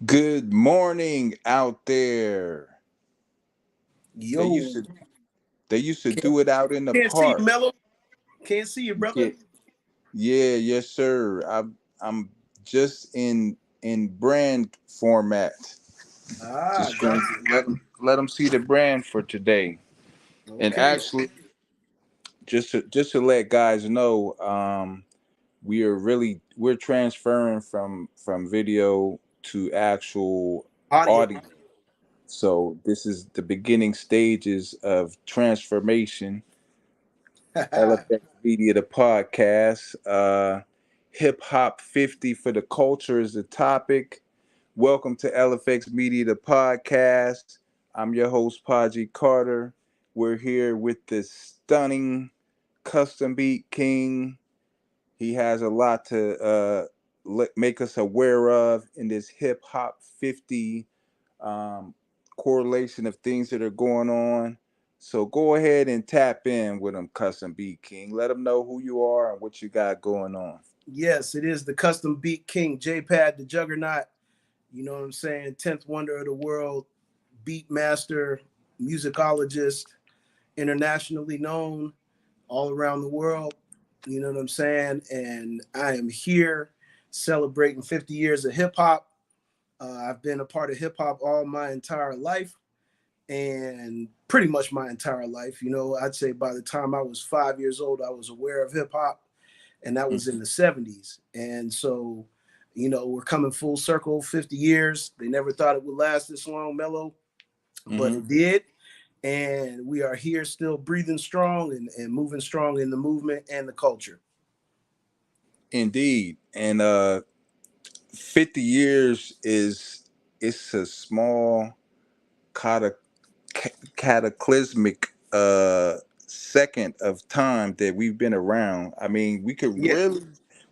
Good morning out there. They used Yo, to they used to can't, do it out in the can't see you, park. Mello. Can't see you, brother. Yeah, yeah, yes, sir. I'm just in brand format. Ah, Just going got to you. let them see the brand for today. And Okay. actually, just to let guys know, we're transferring from video to actual Audio. audio. So this is the beginning stages of transformation. LFX Media, the podcast. Hip Hop 50 for the culture is the topic. Welcome to LFX Media, the podcast. I'm your host, Paji Carter. We're here with the stunning custom beat king. He has a lot to make us aware of in this Hip Hop 50 um, correlation of things that are going on. So go ahead and tap in with them, Custom Beat King. Let them know who you are and what you got going on. Yes, it is the custom beat king, J-Pad, the juggernaut. You know what I'm saying? 10th wonder of the world, beat master, musicologist, internationally known all around the world. You know what I'm saying? And I am here celebrating 50 years of hip hop. I've been a part of hip hop all my entire life. And pretty much my entire life. You know, I'd say by the time I was 5 years old, I was aware of hip hop, and that was in the 70s. And so, we're coming full circle 50 years. They never thought it would last this long, Mello, but Mm-hmm. it did. And we are here still breathing strong and moving strong in the movement and the culture. Indeed. And 50 years is it's a small cata- cataclysmic second of time that we've been around. I mean, Yeah.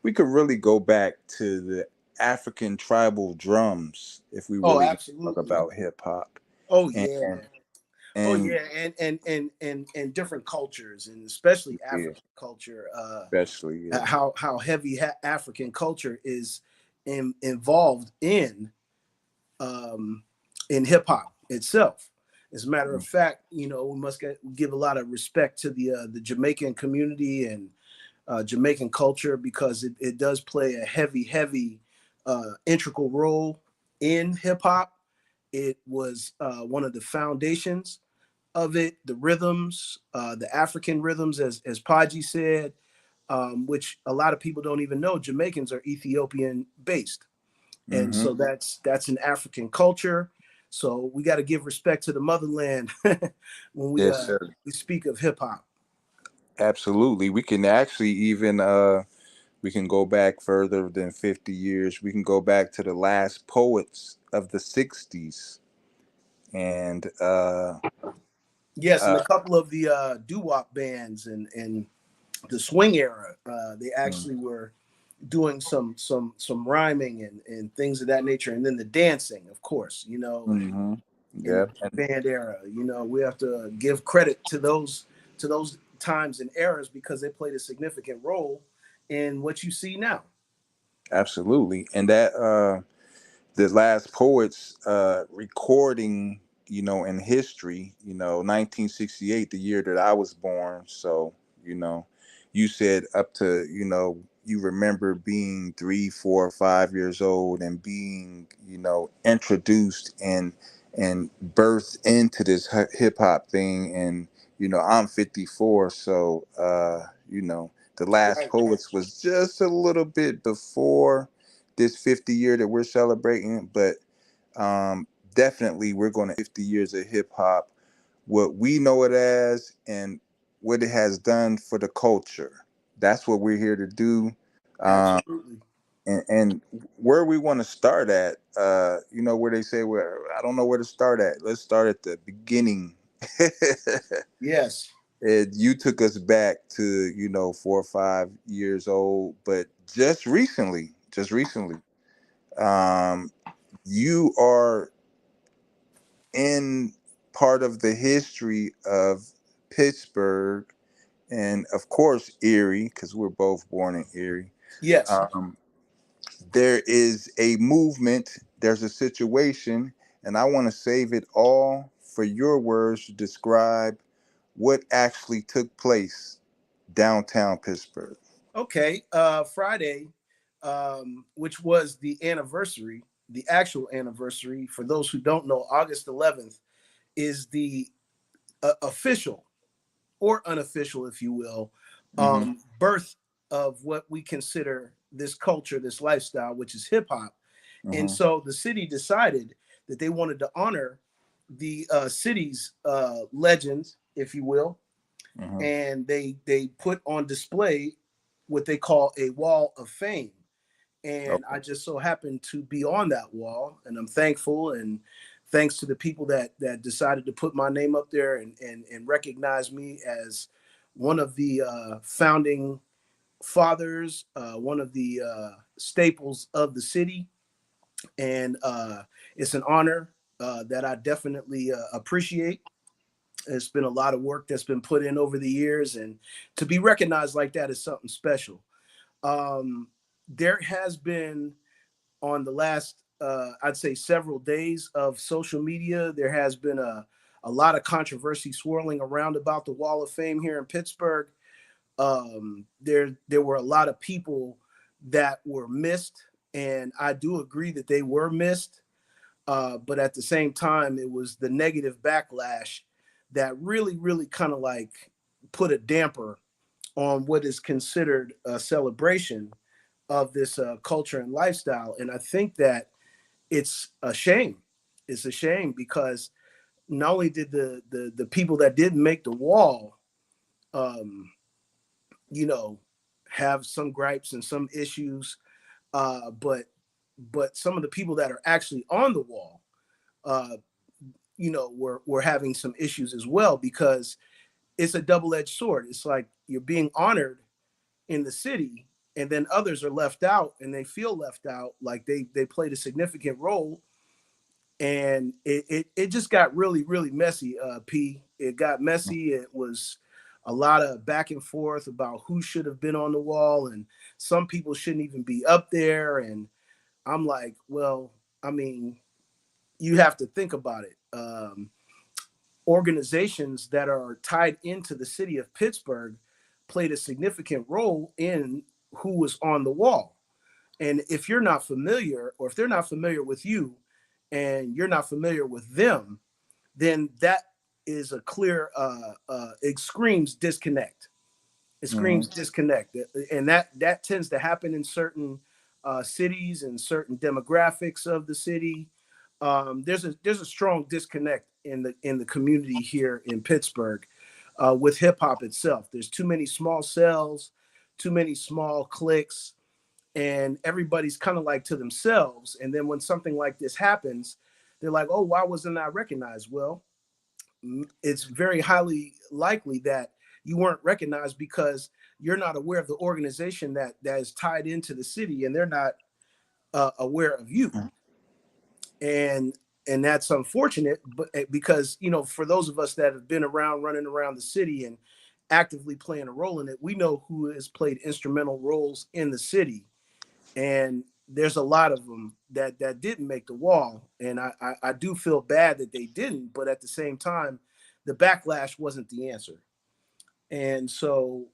we could really go back to the African tribal drums if we Oh, really talk absolutely. about hip hop. Oh, And yeah. Oh, and yeah. And different cultures, and especially yeah, African culture. especially yeah. How heavy African culture is involved um, in hip hop itself. As a matter of fact, we must give a lot of respect to the Jamaican community and Jamaican culture because it does play a heavy integral role in hip hop. It was one of the foundations of it, the rhythms, the African rhythms, as Paji said, which a lot of people don't even know. Jamaicans are Ethiopian based, and Mm-hmm. so that's an African culture. So we got to give respect to the motherland when Yes, sir. we speak of hip hop. Absolutely. We can actually even we can go back further than 50 years. We can go back to the last poets of the 60s. And Yes, and uh a couple of the doo wop bands and the swing era, they mm, actually were doing some rhyming and things of that nature, and then the dancing, of course, hmm in the yeah, and band era. We have to give credit to those times and eras because they played a significant role in what you see now. absolutely. And that the last poets recording, in history, 1968, the year that I was born. So, you know, you said up to, you remember being 3, 4, 5 years old and being, introduced and birthed into this hip hop thing. And, I'm 54. So, the last Right. poets was just a little bit before this 50 year that we're celebrating, but um, definitely we're going to 50 years of hip hop, what we know it as, and what it has done for the culture. That's what we're here to do. Um, Absolutely. and where we want to start at, where they say, where I don't know where to start at. Let's start at the beginning. Yes. You took us back to 4 or 5 years old, but just recently, um, you are in part of the history of Pittsburgh and, of course, Erie, because we're both born in Erie. Yes. Um, there is a movement there's a situation, and I want to save it all for your words to describe what actually took place downtown Pittsburgh. Okay, Friday, which was the anniversary, the actual anniversary. For those who don't know, August 11th is the official or unofficial, if you will, Mm-hmm. birth of what we consider this culture, this lifestyle, which is hip hop. And Mm-hmm. so the city decided that they wanted to honor the city's legends, if you will, Mm-hmm. and they put on display what they call a wall of fame. And I Okay. just so happened to be on that wall, and I'm thankful, and thanks to the people that decided to put my name up there and recognize me as one of the founding fathers, one of the staples of the city. And it's an honor that I definitely appreciate. It's been a lot of work that's been put in over the years, and to be recognized like that is something special. There has been, on the last, I'd say, several days of social media, there has been a lot of controversy swirling around about the Wall of Fame here in Pittsburgh. There were a lot of people that were missed, and I do agree that they were missed. But at the same time, it was the negative backlash that really kind of like put a damper on what is considered a celebration of this culture and lifestyle. And I think that it's a shame. It's a shame because not only did the people that didn't make the wall, um, you know, have some gripes and some issues, but some of the people that are actually on the wall, uh, we're having some issues as well, because it's a double-edged sword. It's like you're being honored in the city, and then others are left out, and they feel left out, like they played a significant role. And it just got really messy. P, it got messy. It was a lot of back and forth about who should have been on the wall, and some people shouldn't even be up there. And I'm like, well, I mean, you have to think about it. Organizations that are tied into the city of Pittsburgh played a significant role in who was on the wall. And if you're not familiar, or if they're not familiar with you and you're not familiar with them, then that is a clear, it screams disconnect. It Mm-hmm. screams disconnect. And that tends to happen in certain cities and certain demographics of the city. There's a strong disconnect in the community here in Pittsburgh with hip hop itself. There's too many small cells, too many small cliques, and everybody's kind of like to themselves. And then when something like this happens, they're like, "Oh, why wasn't I recognized?" Well, it's very highly likely that you weren't recognized because you're not aware of the organization that is tied into the city, and they're not aware of you. and and that's unfortunate, but because for those of us that have been around, running around the city and actively playing a role in it, we know who has played instrumental roles in the city. And there's a lot of them that didn't make the wall, and I do feel bad that they didn't, but at the same time, the backlash wasn't the answer. And so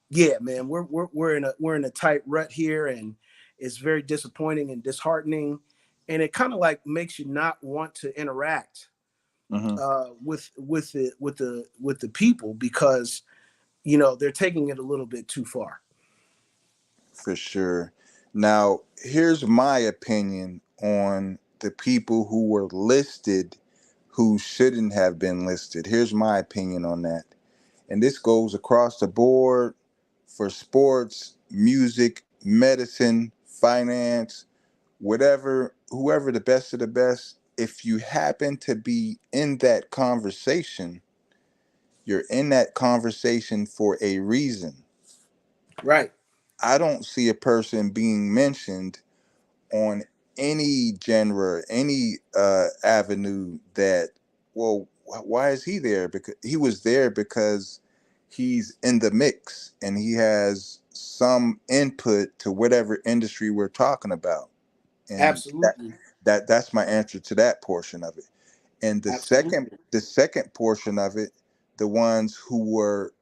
yeah, man, we're in a tight rut here, and it's very disappointing and disheartening, and it kind of like makes you not want to interact Mm-hmm. with the people, because they're taking it a little bit too far. For sure. Now, here's my opinion on the people who were listed who shouldn't have been listed. Here's my opinion on that. And this goes across the board for sports, music, medicine, finance, whatever, whoever the best of the best. If you happen to be in that conversation, you're in that conversation for a reason. Right. I don't see a person being mentioned on any genre, any avenue that, well, why is he there? Because he was there because he's in the mix and he has some input to whatever industry we're talking about. And Absolutely. that's my answer to that portion of it. And Absolutely. the second portion of it, the ones who were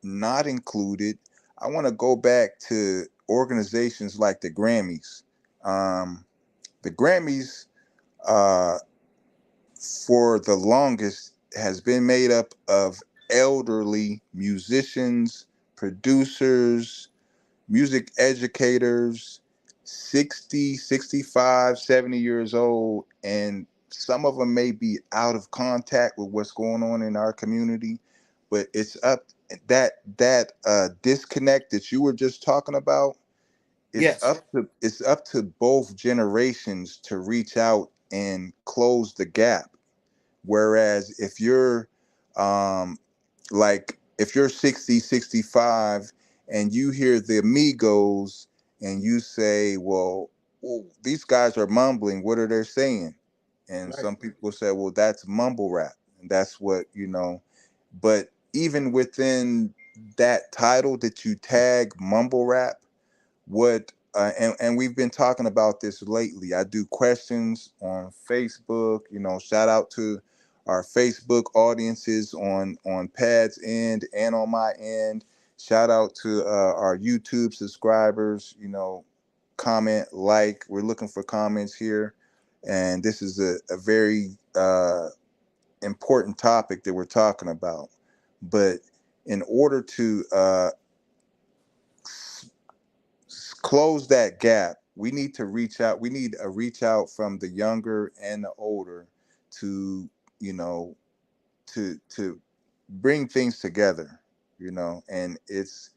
not included, I want to go back to organizations like the Grammys. Um, the Grammys, uh, for the longest, has been made up of elderly musicians, producers, music educators, 60, 65, 70 years old, and some of them may be out of contact with what's going on in our community, but it's up that disconnect that you were just talking about. Yes. It's up to both generations to reach out and close the gap. Whereas if you're um like if you're 60, 65, and you hear the Amigos and you say, well, these guys are mumbling, what are they saying? And Right. some people say, well, that's mumble rap. And that's what, but even within that title that you tag mumble rap, what and we've been talking about this lately. I do questions on Facebook. Shout out to our Facebook audiences on Pad's end and on my end. Shout out to our YouTube subscribers. Comment, like. We're looking for comments here, and this is a very important topic that we're talking about. But in order to close that gap, we need to reach out. We need a reach out from the younger and the older to, you know, to bring things together, and it's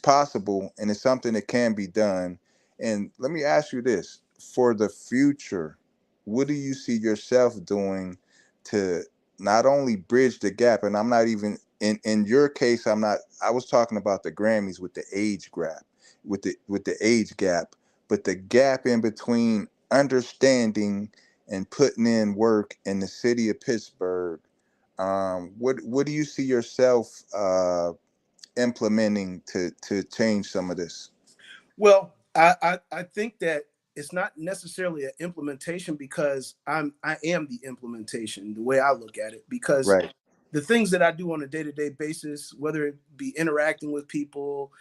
possible, and it's something that can be done. And let me ask you this: for the future, what do you see yourself doing to not only bridge the gap? And I'm not even in your case. I'm not. I was talking about the Grammys with the age gap, with the age gap, but the gap in between understanding and putting in work in the city of Pittsburgh. What do you see yourself implementing to change some of this? Well, I think that it's not necessarily an implementation because I am the implementation, the way I look at it, because Right. the things that I do on a day-to-day basis, whether it be interacting with people,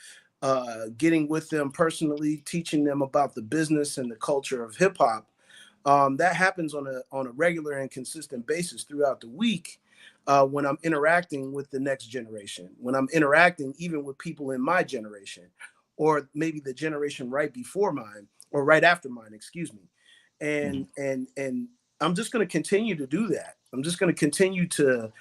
getting with them personally, teaching them about the business and the culture of hip hop, that happens on a regular and consistent basis throughout the week. When I'm interacting with the next generation, when I'm interacting even with people in my generation, or maybe the generation right before mine or right after mine, excuse me, Mhm. and I'm just going to continue to do that. I'm just going to continue to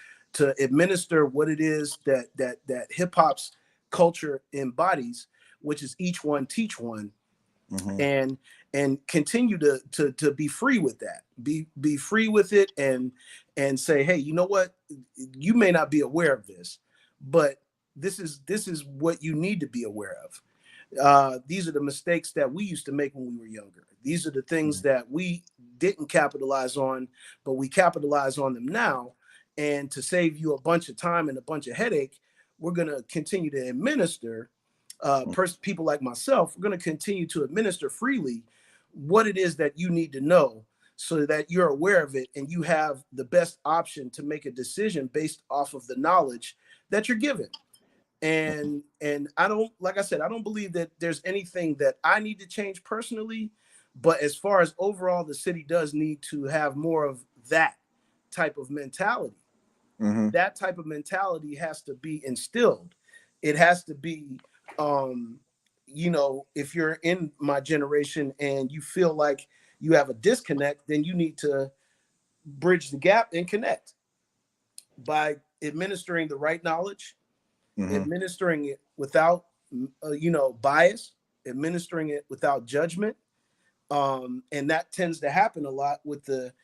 administer what it is that hip hop's culture embodies, which is each one teach one, Mhm. and continue to be free with that, be free with it, and say, hey, you know what, you may not be aware of this, but this is what you need to be aware of. These are the mistakes that we used to make when we were younger. These are the things that we didn't capitalize on, but we capitalize on them now. And to save you a bunch of time and a bunch of headache, we're going to continue to administer, people like myself, we're going to continue to administer freely what it is that you need to know so that you're aware of it and you have the best option to make a decision based off of the knowledge that you're given. And I don't, like I said, I don't believe that there's anything that I need to change personally, but as far as overall, the city does need to have more of that type of mentality. Mhm. That type of mentality has to be instilled. It has to be, um if you're in my generation and you feel like you have a disconnect, then you need to bridge the gap and connect by administering the right knowledge, Mhm. administering it without bias, administering it without judgment. And that tends to happen a lot with the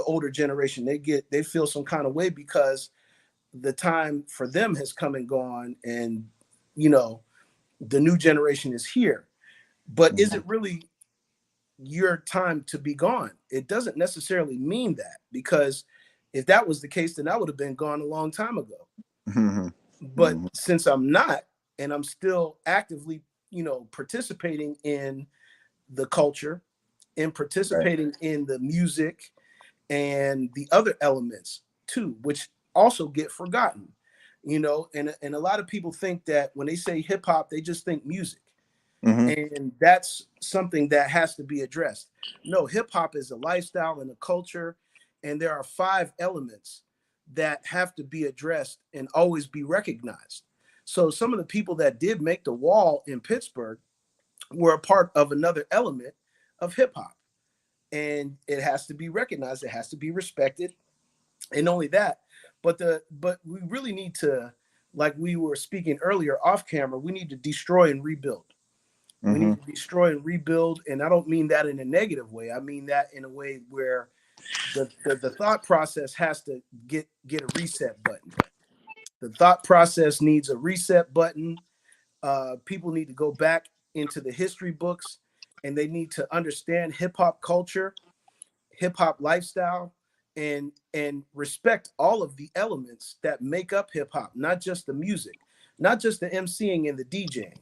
older generation. They feel some kind of way because the time for them has come and gone, and you know the new generation is here. But is Mhm. it really your time to be gone? It doesn't necessarily mean that, because if that was the case, then I would have been gone a long time ago. Mhm. But Mhm. since I'm not, and I'm still actively, participating in the culture, in Right. participating in the music and the other elements too, which also get forgotten. And a lot of people think that when they say hip hop, they just think music. Mm-hmm. And that's something that has to be addressed. No, hip hop is a lifestyle and a culture, and there are five elements that have to be addressed and always be recognized. So some of the people that did make the wall in Pittsburgh were a part of another element of hip hop, and it has to be recognized. It has to be respected, and only that. But we really need to, like we were speaking earlier off camera, we need to destroy and rebuild. We Mm-hmm. need to destroy and rebuild, and I don't mean that in a negative way. I mean that in a way where the thought process has to get a reset button. The thought process needs a reset button. People need to go back into the history books, and they need to understand hip hop culture, hip hop lifestyle, and respect all of the elements that make up hip hop, not just the music, not just the emceeing and the DJing,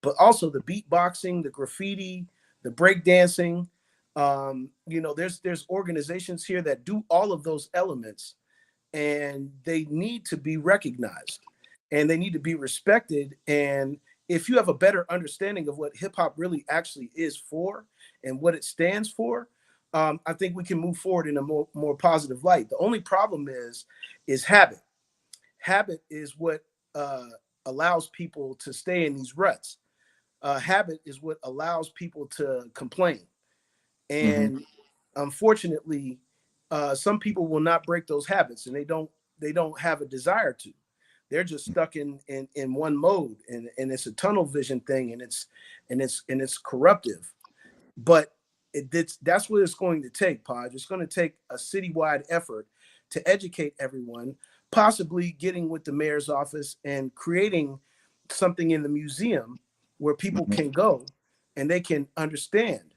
but also the beatboxing, the graffiti, the breakdancing. There's organizations here that do all of those elements, and they need to be recognized and they need to be respected. And if you have a better understanding of what hip hop really actually is for and what it stands for, I think we can move forward in a more positive light. The only problem is habit. Habit is what allows people to stay in these ruts. Habit is what allows people to complain. Mm-hmm. And unfortunately, some people will not break those habits, and they don't have a desire to. They're just stuck in one mode, and it's a tunnel vision thing, and it's corruptive. But that's what it's going to take, Podge. It's going to take a citywide effort to educate everyone, possibly getting with the mayor's office and creating something in the museum where people Mm-hmm. can go and they can understand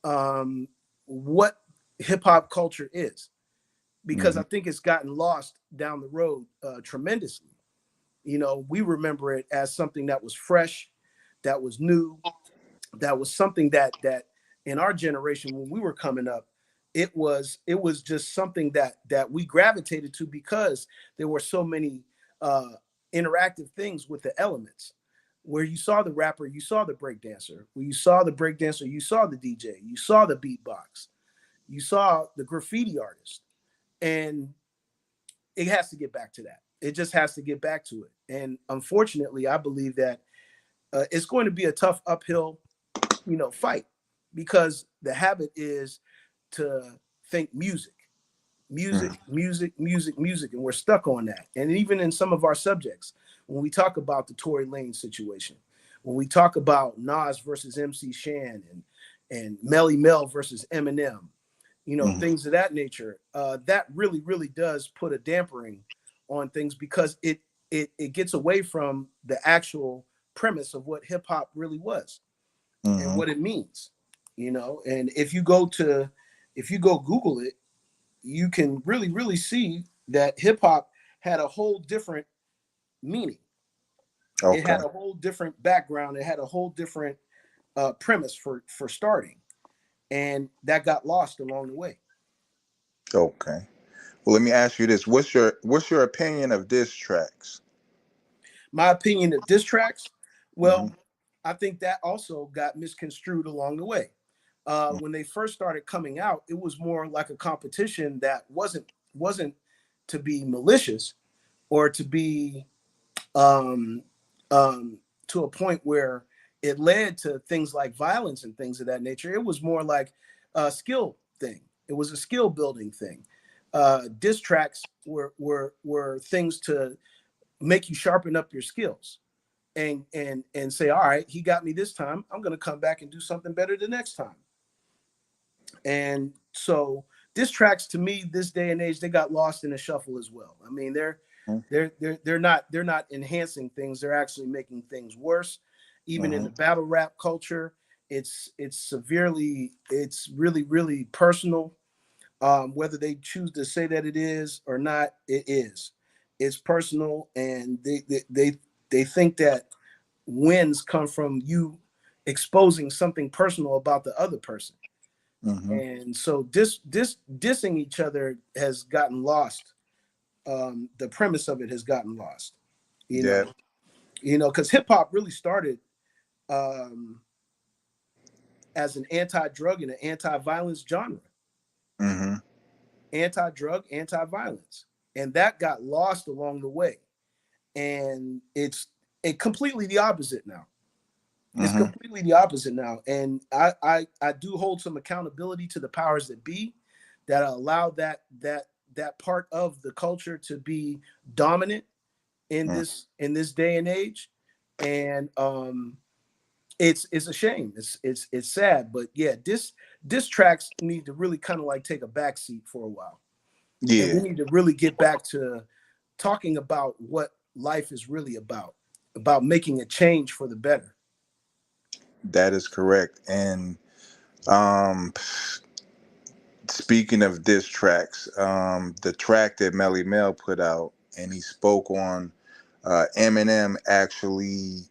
um, what hip hop culture is, because Mm-hmm. I think it's gotten lost down the road tremendously. We remember it as something that was fresh, that was new, that was something that in our generation when we were coming up, it was just something that we gravitated to because there were so many uh, interactive things with the elements. Where you saw the rapper, you saw the breakdancer. Where you saw the breakdancer, you saw the DJ, you saw the beatbox, you saw the graffiti artist, and it has to get back to that. It just has to get back to it. And unfortunately, I believe that it's going to be a tough uphill, fight, because the habit is to think music, Mm-hmm. music, music, music, music, and we're stuck on that. And even in some of our subjects, when we talk about the Tory Lane situation, when we talk about Nas versus MC Shan and Melly Mel versus Eminem, Mm-hmm. things of that nature, that really, really does put a dampering on things because it gets away from the actual premise of what hip hop really was and Mm-hmm. what it means. And if you go Google it, you can really, really see that hip hop had a whole different meaning. It Okay. had a whole different background. It had a whole different premise for starting, and that got lost along the way. Okay. Well, let me ask you this: what's your opinion of diss tracks? My opinion of diss tracks, Mm-hmm. well, I think that also got misconstrued along the way. When they first started coming out, it was more like a competition that wasn't to be malicious or to be um, to a point where it led to things like violence and things of that nature. It was more like a skill thing. It was a skill building thing. Diss tracks were things to make you sharpen up your skills and say, all right, he got me this time. I'm going to come back and do something better the next time. And so diss tracks to me, this day and age, they got lost in the shuffle as well. I mean, they're not enhancing things. They're actually making things worse. Even in Mm-hmm. the battle rap culture, it's really, really personal. Whether they choose to say that it is or not, it is. It's personal, and they think that wins come from you exposing something personal about the other person. Mm-hmm. And so dissing each other has gotten lost. The premise of it has gotten lost. You Yeah. know, because hip hop really started um, as an anti-drug and an anti-violence genre, Mm-hmm. anti-drug, anti-violence, and that got lost along the way. And it's completely the opposite now. It's Mm-hmm. completely the opposite now, and I do hold some accountability to the powers that be that allow that part of the culture to be dominant in this day and age, and it's a shame. It's sad, but yeah, this tracks need to really kind of like take a back seat for a while, and we Yeah, need to really get back to talking about what life is really about making a change for the better. that is correct. And um, speaking of diss tracks, the track that Melly Mel put out, and he spoke on Eminem actually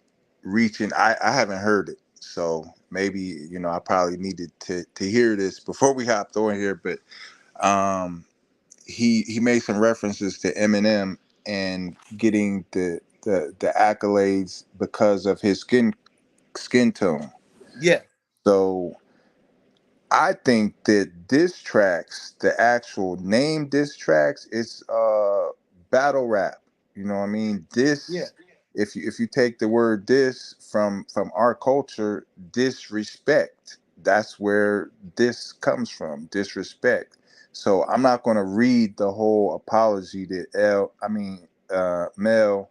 reaching. I haven't heard it, so maybe I probably needed to hear this before we hopped on here. But um, he made some references to Eminem and getting the accolades because of his skin tone. Yeah, So I think that diss tracks, the actual name diss tracks, it's battle rap. You know what I mean? yeah, Diss, if you take the word diss from our culture, disrespect. That's where this comes from, disrespect. So I'm not gonna read the whole apology that Mel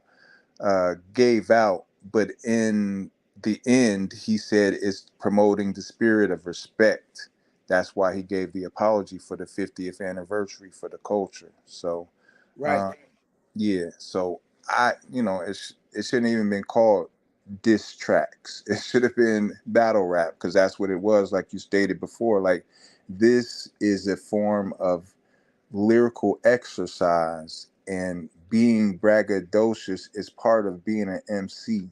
gave out, but in the end, he said it's promoting the spirit of respect. That's why he gave the apology for the 50th anniversary for the culture. So, right. uh, yeah. So it shouldn't even been called diss tracks. It should have been battle rap because that's what it was. Like you stated before, like this is a form of lyrical exercise, and being braggadocious is part of being an MC.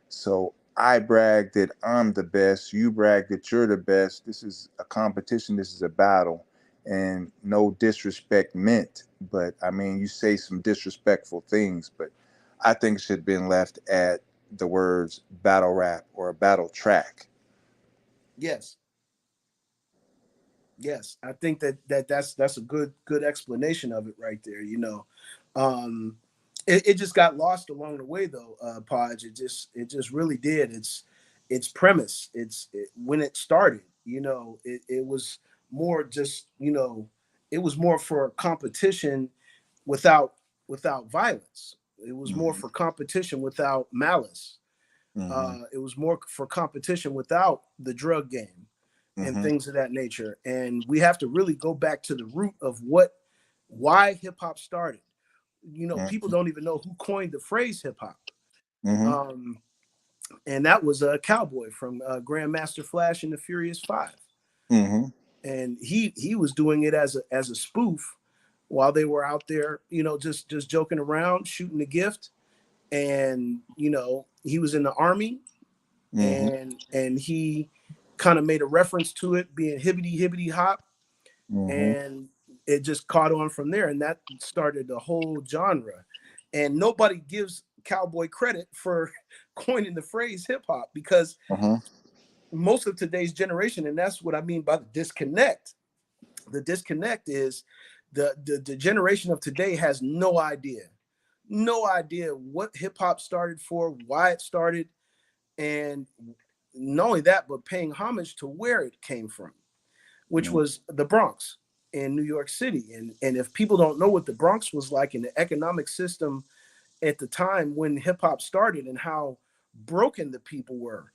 So I brag that I'm the best, you brag that you're the best. This is a competition, this is a battle, and no disrespect meant. But I mean, you say some disrespectful things, but I think it should have been left at the words battle rap or a battle track. Yes, yes. I think that's a good explanation of it right there. Um, it just got lost along the way though, Podge. It just really did. Its premise. When it started. It was more just it was more for competition without without violence. It was more Mm-hmm. for competition without malice. Mm-hmm. It was more for competition without the drug game and Mm-hmm. things of that nature. And we have to really go back to the root of why hip hop started. People don't even know who coined the phrase hip hop. Mm-hmm. Um, and that was a cowboy from Grandmaster Flash and the Furious Five. Mm-hmm. And he was doing it as a spoof while they were out there, just joking around, shooting the gift. And he was in the army, Mm-hmm. and he kind of made a reference to it being hibbity hibbity hop, Mm-hmm. and it just caught on from there, and that started the whole genre. And nobody gives cowboy credit for coining the phrase hip hop, because Mm-hmm. most of today's generation, and that's what I mean by the disconnect. The disconnect is the generation of today has no idea what hip hop started for, why it started, and not only that, but paying homage to where it came from, which was the Bronx in New York City. And if people don't know what the Bronx was like in the economic system at the time when hip hop started, and how broken the people were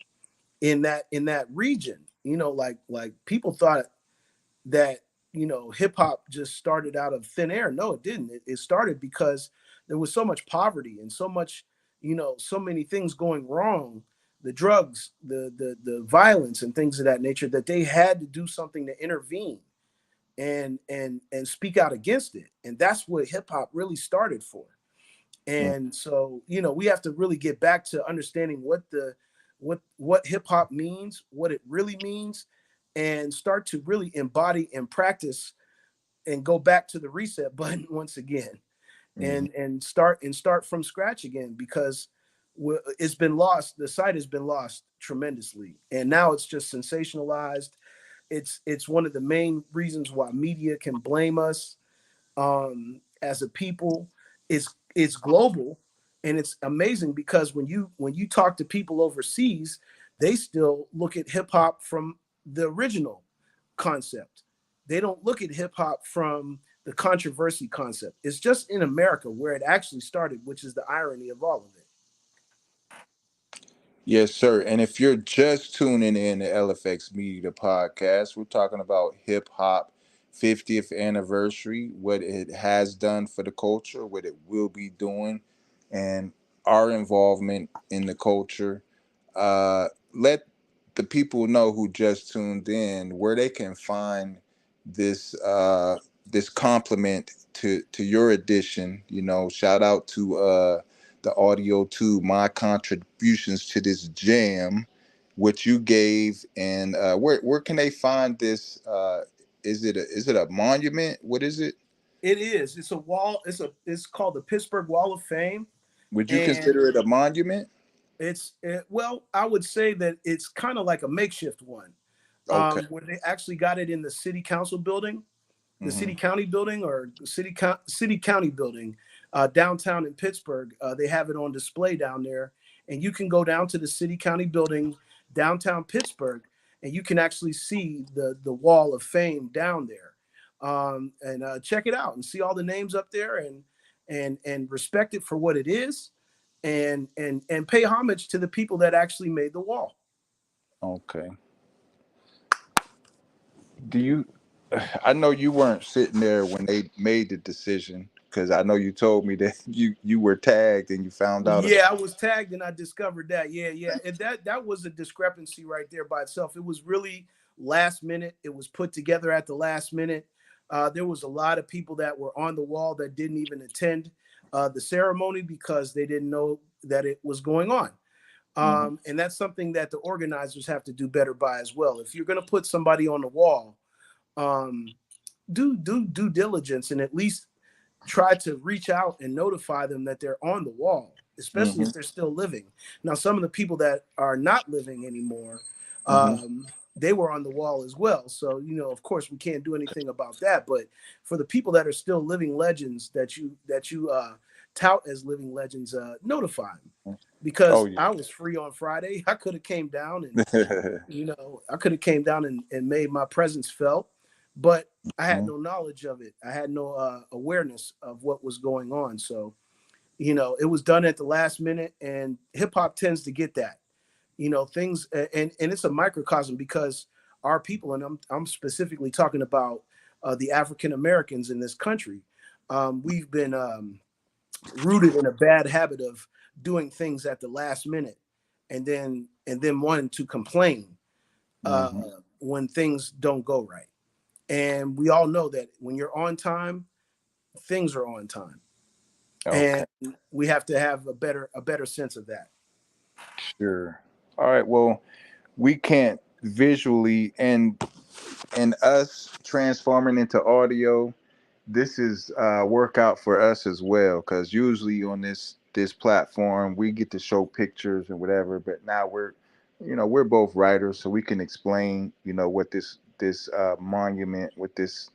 in that region, like people thought that hip hop just started out of thin air. No, it didn't. It started because there was so much poverty and so much, so many things going wrong, the drugs, the violence and things of that nature, that they had to do something to intervene and speak out against it. And that's what hip hop really started for. And so, we have to really get back to understanding what hip hop means, what it really means, and start to really embody and practice and go back to the reset button once again, Mhm. and start from scratch again, because it's been lost. The site has been lost tremendously, and now it's just sensationalized. It's one of the main reasons why media can blame us as a people. It's global, and it's amazing because when you talk to people overseas, they still look at hip hop from the original concept. They don't look at hip hop from the controversy concept. It's just in America where it actually started, which is the irony of all of it. Yes, sir. And if you're just tuning in to LFX Media podcast, we're talking about hip hop 50th anniversary, what it has done for the culture, what it will be doing, and our involvement in the culture. Let the people know who just tuned in where they can find this this compliment to your edition. You know, shout out to the audio to my contributions to this jam, which you gave, and where can they find this? Is it a monument? What is it? It is. It's a wall. It's called the Pittsburgh Wall of Fame, Would you and consider it a monument? well, I would say that it's kind of like a makeshift one, Okay. where they actually got it in the city council building, the Hmm. city county building, or city county building downtown in Pittsburgh. They have it on display down there, and you can go down to the city county building downtown Pittsburgh, and you can actually see the wall of fame down there, and check it out and see all the names up there, and respect it for what it is, and pay homage to the people that actually made the wall. Okay. Do you? I know you weren't sitting there when they made the decision because I know you told me that you were tagged and you found out about. Yeah, I was tagged and I discovered that. Yeah, yeah. And that was a discrepancy right there by itself. It was really last minute. It was put together at the last minute. There was a lot of people that were on the wall that didn't even attend the ceremony because they didn't know that it was going on. Hmm. And that's something that the organizers have to do better by as well. If you're going to put somebody on the wall, um, do due diligence and at least try to reach out and notify them that they're on the wall, especially Hmm. if they're still living. Now, some of the people that are not living anymore, Hmm. they were on the wall as well. So, of course, we can't do anything about that. But for the people that are still living legends that you tout as living legends, notify them. Oh Because yeah. I was free on Friday, I could have came down and I could have came down and made my presence felt, but I had Mhm. no knowledge of it. I had no awareness of what was going on. So, it was done at the last minute, and hip hop tends to get that. Things, and it's a microcosm because our people, and I'm specifically talking about the African Americans in this country, we've been rooted in a bad habit of doing things at the last minute, and then wanting to complain uh, Mhm. when things don't go right. And we all know that when you're on time, things are on time, and Okay. we have to have a better sense of that. Sure. All right. Well, we can't visually and us transforming into audio. This is workout for us as well because usually on this platform we get to show pictures and whatever, but now we're both writers, so we can explain what this monument, what this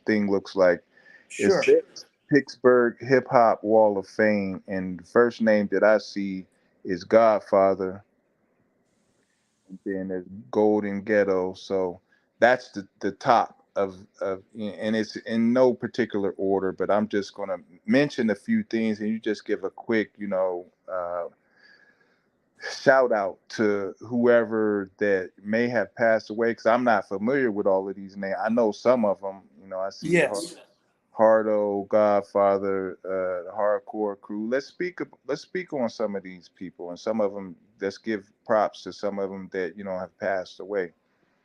thing looks like. It Sure. says Pittsburgh Hip Hop Wall of Fame, and the first name that I see is Godfather, and then there's Golden Ghetto. So that's the top of, and it's in no particular order, but I'm just gonna mention a few things, and you just give a quick, shout out to whoever that may have passed away, because I'm not familiar with all of these names. I know some of them. I see Yes. Hardo, Godfather, the Hardcore Crew. Let's speak on some of these people, and some of them. Let's give props to some of them that have passed away.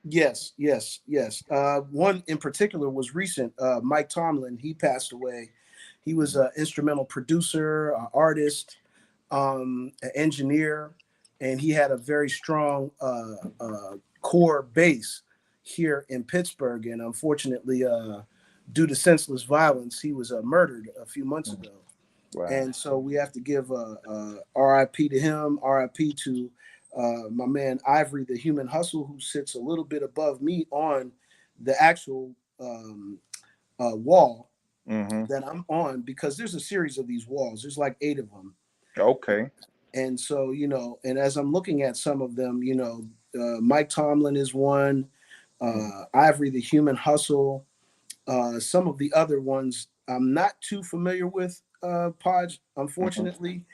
Yes. Yes. Yes. One in particular was recent. Mike Tomlin. He passed away. He was an instrumental producer, artist, an engineer, and he had a very strong core bass. here in Pittsburgh, and unfortunately, due to senseless violence, he was murdered a few months ago. Wow. And so we have to give RIP to him, RIP to my man Ivory, the Human Hustle, who sits a little bit above me on the actual wall Mm-hmm. that I'm on, because there's a series of these walls. There's like 8 of them. Okay. And so, and as I'm looking at some of them, Mike Tomlin is one, Ivory, the Human Hustle. Some of the other ones I'm not too familiar with, Podge, Mm-hmm. unfortunately.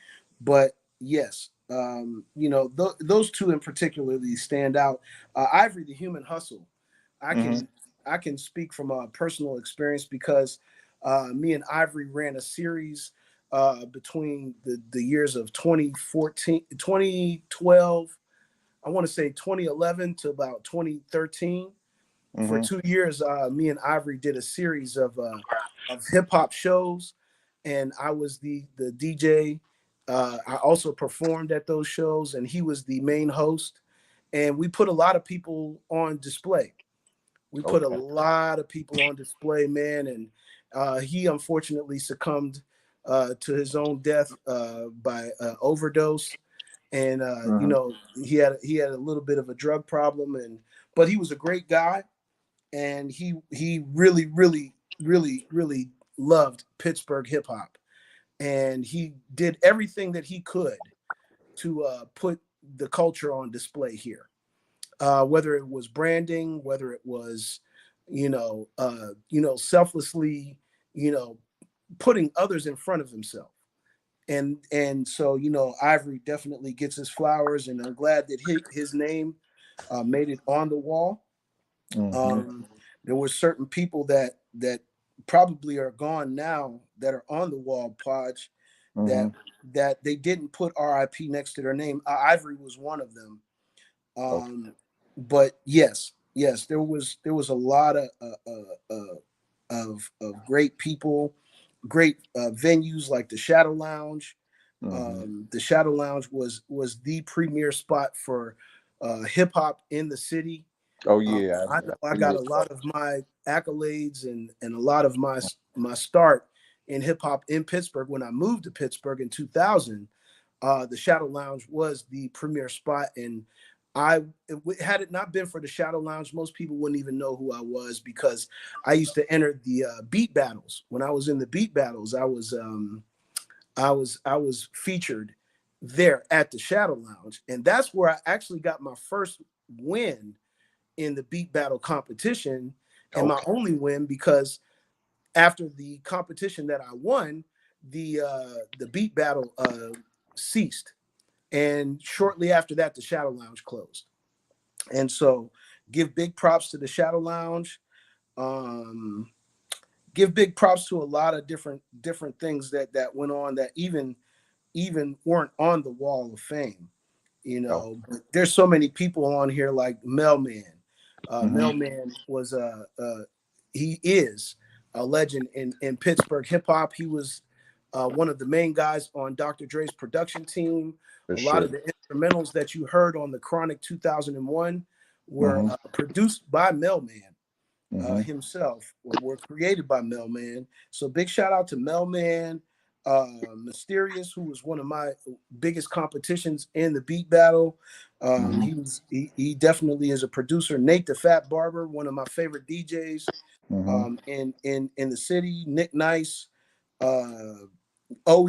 But yes, those two in particularly stand out. Ivory, the Human Hustle. I Mm-hmm. can I can speak from a personal experience because me and Ivory ran a series between the years of 2014, 2012. I want to say 2011 to about 2013. For Mm-hmm. 2 years, me and Ivory did a series of hip hop shows, and I was the DJ. I also performed at those shows, and he was the main host. And we put a lot of people on display. We put a Okay. lot of people on display, man. And he unfortunately succumbed to his own death by overdose. And Mm-hmm. he had a little bit of a drug problem, but he was a great guy, and he really, really, really, really loved Pittsburgh hip hop, and he did everything that he could to put the culture on display here. Whether it was branding, whether it was, selflessly, you know, putting others in front of himself. And so, Ivory definitely gets his flowers, and I'm glad that his name made it on the wall. Mm-hmm. Um, there were certain people that probably are gone now that are on the wall, Podge, that Mm-hmm. that they didn't put RIP next to their name. Ivory was one of them. Okay. But yes, there was a lot of great people, great venues like the Shadow Lounge. Mm-hmm. The Shadow Lounge was the premier spot for hip hop in the city. Oh um, yeah, I I've know I been got there a twice. lot of my accolades and a lot of my start in hip hop in Pittsburgh when I moved to Pittsburgh in 2000. The Shadow Lounge was the premier spot, and had it not been for the Shadow Lounge, most people wouldn't even know who I was, because I used to enter the beat battles. When I was in the beat battles, I was featured there at the Shadow Lounge, and that's where I actually got my first win in the beat battle competition, and my Okay. only win, because after the competition that I won, the beat battle ceased, and shortly after that, the Shadow Lounge closed. And so, give big props to the Shadow Lounge. Um, give big props to a lot of different things that went on that even weren't on the Wall of Fame. Oh. But there's so many people on here like Mailman. Mm-hmm. Mailman was he is a legend in Pittsburgh hip hop. He was one of the main guys on Dr. Dre's production team. For A lot of sure. the instrumentals that you heard on the Chronic 2001 were Mm-hmm. produced by Mailman Mm-hmm. himself, were created by Mailman. So big shout out to Mailman. Mysterious, who was one of my biggest competitions in the beat battle. Mm-hmm. He definitely is a producer. Nate the Fat Barber, one of my favorite DJs Mm-hmm. in the city. Nick Nice, uh, Oe,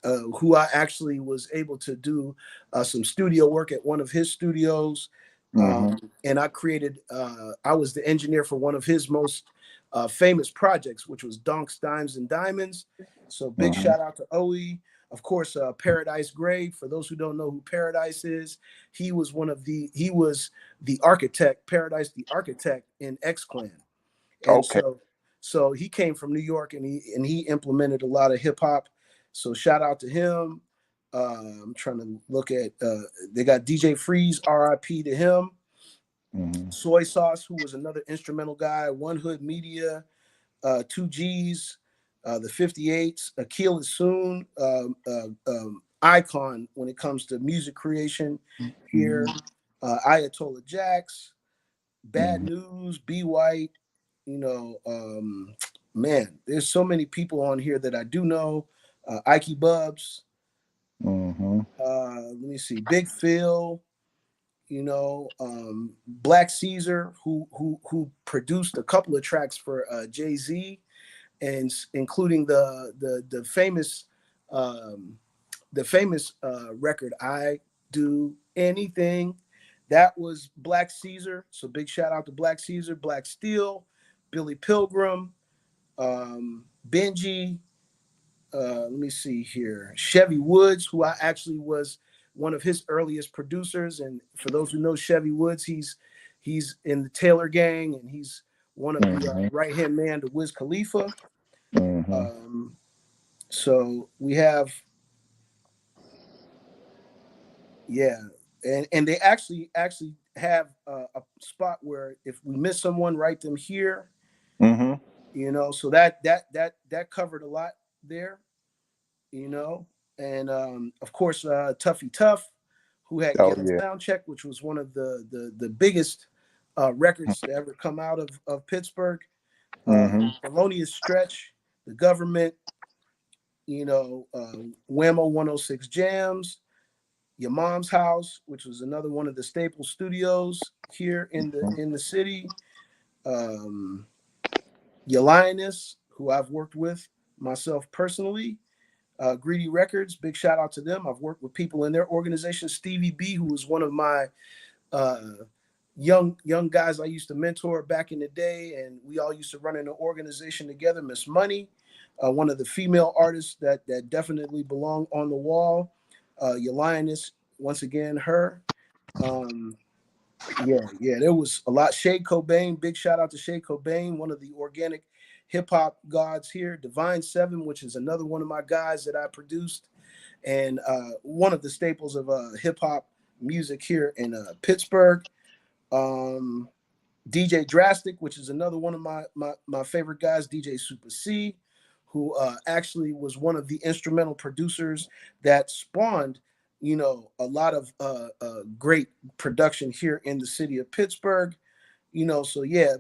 who I actually was able to do some studio work at one of his studios. Mm-hmm. And I was the engineer for one of his most famous projects, which was Donks, Dimes, and Diamonds. So big Mm-hmm. shout out to Oe. Of course, Paradise Gray. For those who don't know who Paradise is, he was the architect, Paradise the architect in X Clan. And Okay. so he came from New York, and he implemented a lot of hip hop. So shout out to him. I'm trying to look at they got DJ Freeze, RIP to him. Mm-hmm. Soy Sauce, who was another instrumental guy, One Hood Media, Two G's, the 58s, Akil Soon, icon when it comes to music creation here, Ayatollah Jax, Bad News, Be White, you know, man, there's so many people on here that I do know. Ikey Bubs, Mm-hmm. let me see, Big Phil, you know, Black Caesar, who produced a couple of tracks for Jay-Z, and including um, the famous record "I Do Anything." That was Black Caesar. So big shout out to Black Caesar, Black Steel, Billy Pilgrim, Benji. Let me see here. Chevy Woods, who I actually was one of his earliest producers, and for those who know Chevy Woods, he's in the Taylor Gang, and he's one of the Mm-hmm. right hand man to Wiz Khalifa. Mm-hmm. Um, so we have, yeah, and they actually have a spot where if we miss someone, write them here. Mm-hmm. You know, so that covered a lot there. You know, and of course Tuffy Tuff, who had Oh Ghetto yeah. Sound Check, which was one of the biggest records to ever come out of Pittsburgh. Mm-hmm. Thelonious Stretch, The Government, you know, Whammo 106 Jams, Your Mom's House, which was another one of the staple studios here in the city. Um, Your Lioness, who I've worked with myself personally. Greedy Records, big shout out to them. I've worked with people in their organization. Stevie B, who was one of my uh, young guys I used to mentor back in the day, and we all used to run in an organization together. Miss Money, one of the female artists that definitely belong on the wall. Your Lioness, once again, her. Um, yeah, there was a lot. Shay Cobain, big shout out to Shay Cobain, one of the organic hip hop gods here. Divine Seven, which is another one of my guys that I produced, and one of the staples of hip hop music here in Pittsburgh. Um, DJ Drastic, which is another one of my favorite guys. DJ Super C, who actually was one of the instrumental producers that spawned, you know, a lot of great production here in the city of Pittsburgh. You know, so yeah,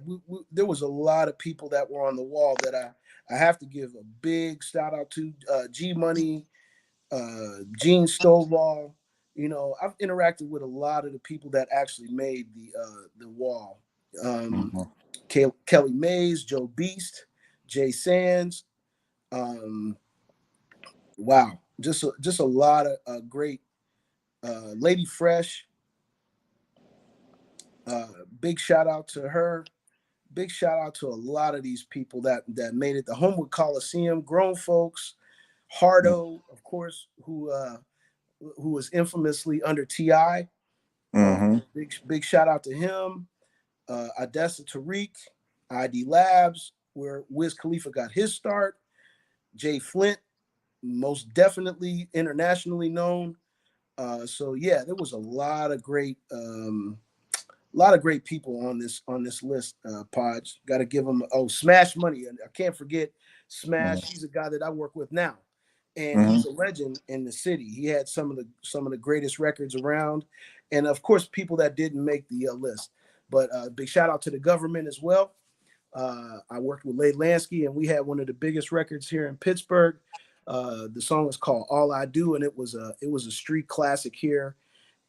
there was a lot of people that were on the wall that I have to give a big shout out to. G Money, Gene Stovall. You know, I've interacted with a lot of the people that actually made the wall. Um, Mm-hmm. Kelly Mays, Joe Beast, Jay Sands. Um, wow, just a lot of great Lady Fresh. Uh, Big shout out to her. Big shout out to a lot of these people that made it. The Homewood Coliseum, grown folks, Hardo, of course, who was infamously under Ti. Mm-hmm. Big shout out to him. Odessa Tariq, ID Labs, where Wiz Khalifa got his start. Jay Flint, most definitely internationally known. So yeah, there was a lot of great people on this list. Podge, got to give them. Oh, Smash Money, and I can't forget Smash. He's a guy that I work with now, and Mm-hmm. he's a legend in the city. He had some of the greatest records around, and of course, people that didn't make the list. But big shout out to the government as well. I worked with Lay Lansky, and we had one of the biggest records here in Pittsburgh. The song is called "All I Do," and it was a street classic here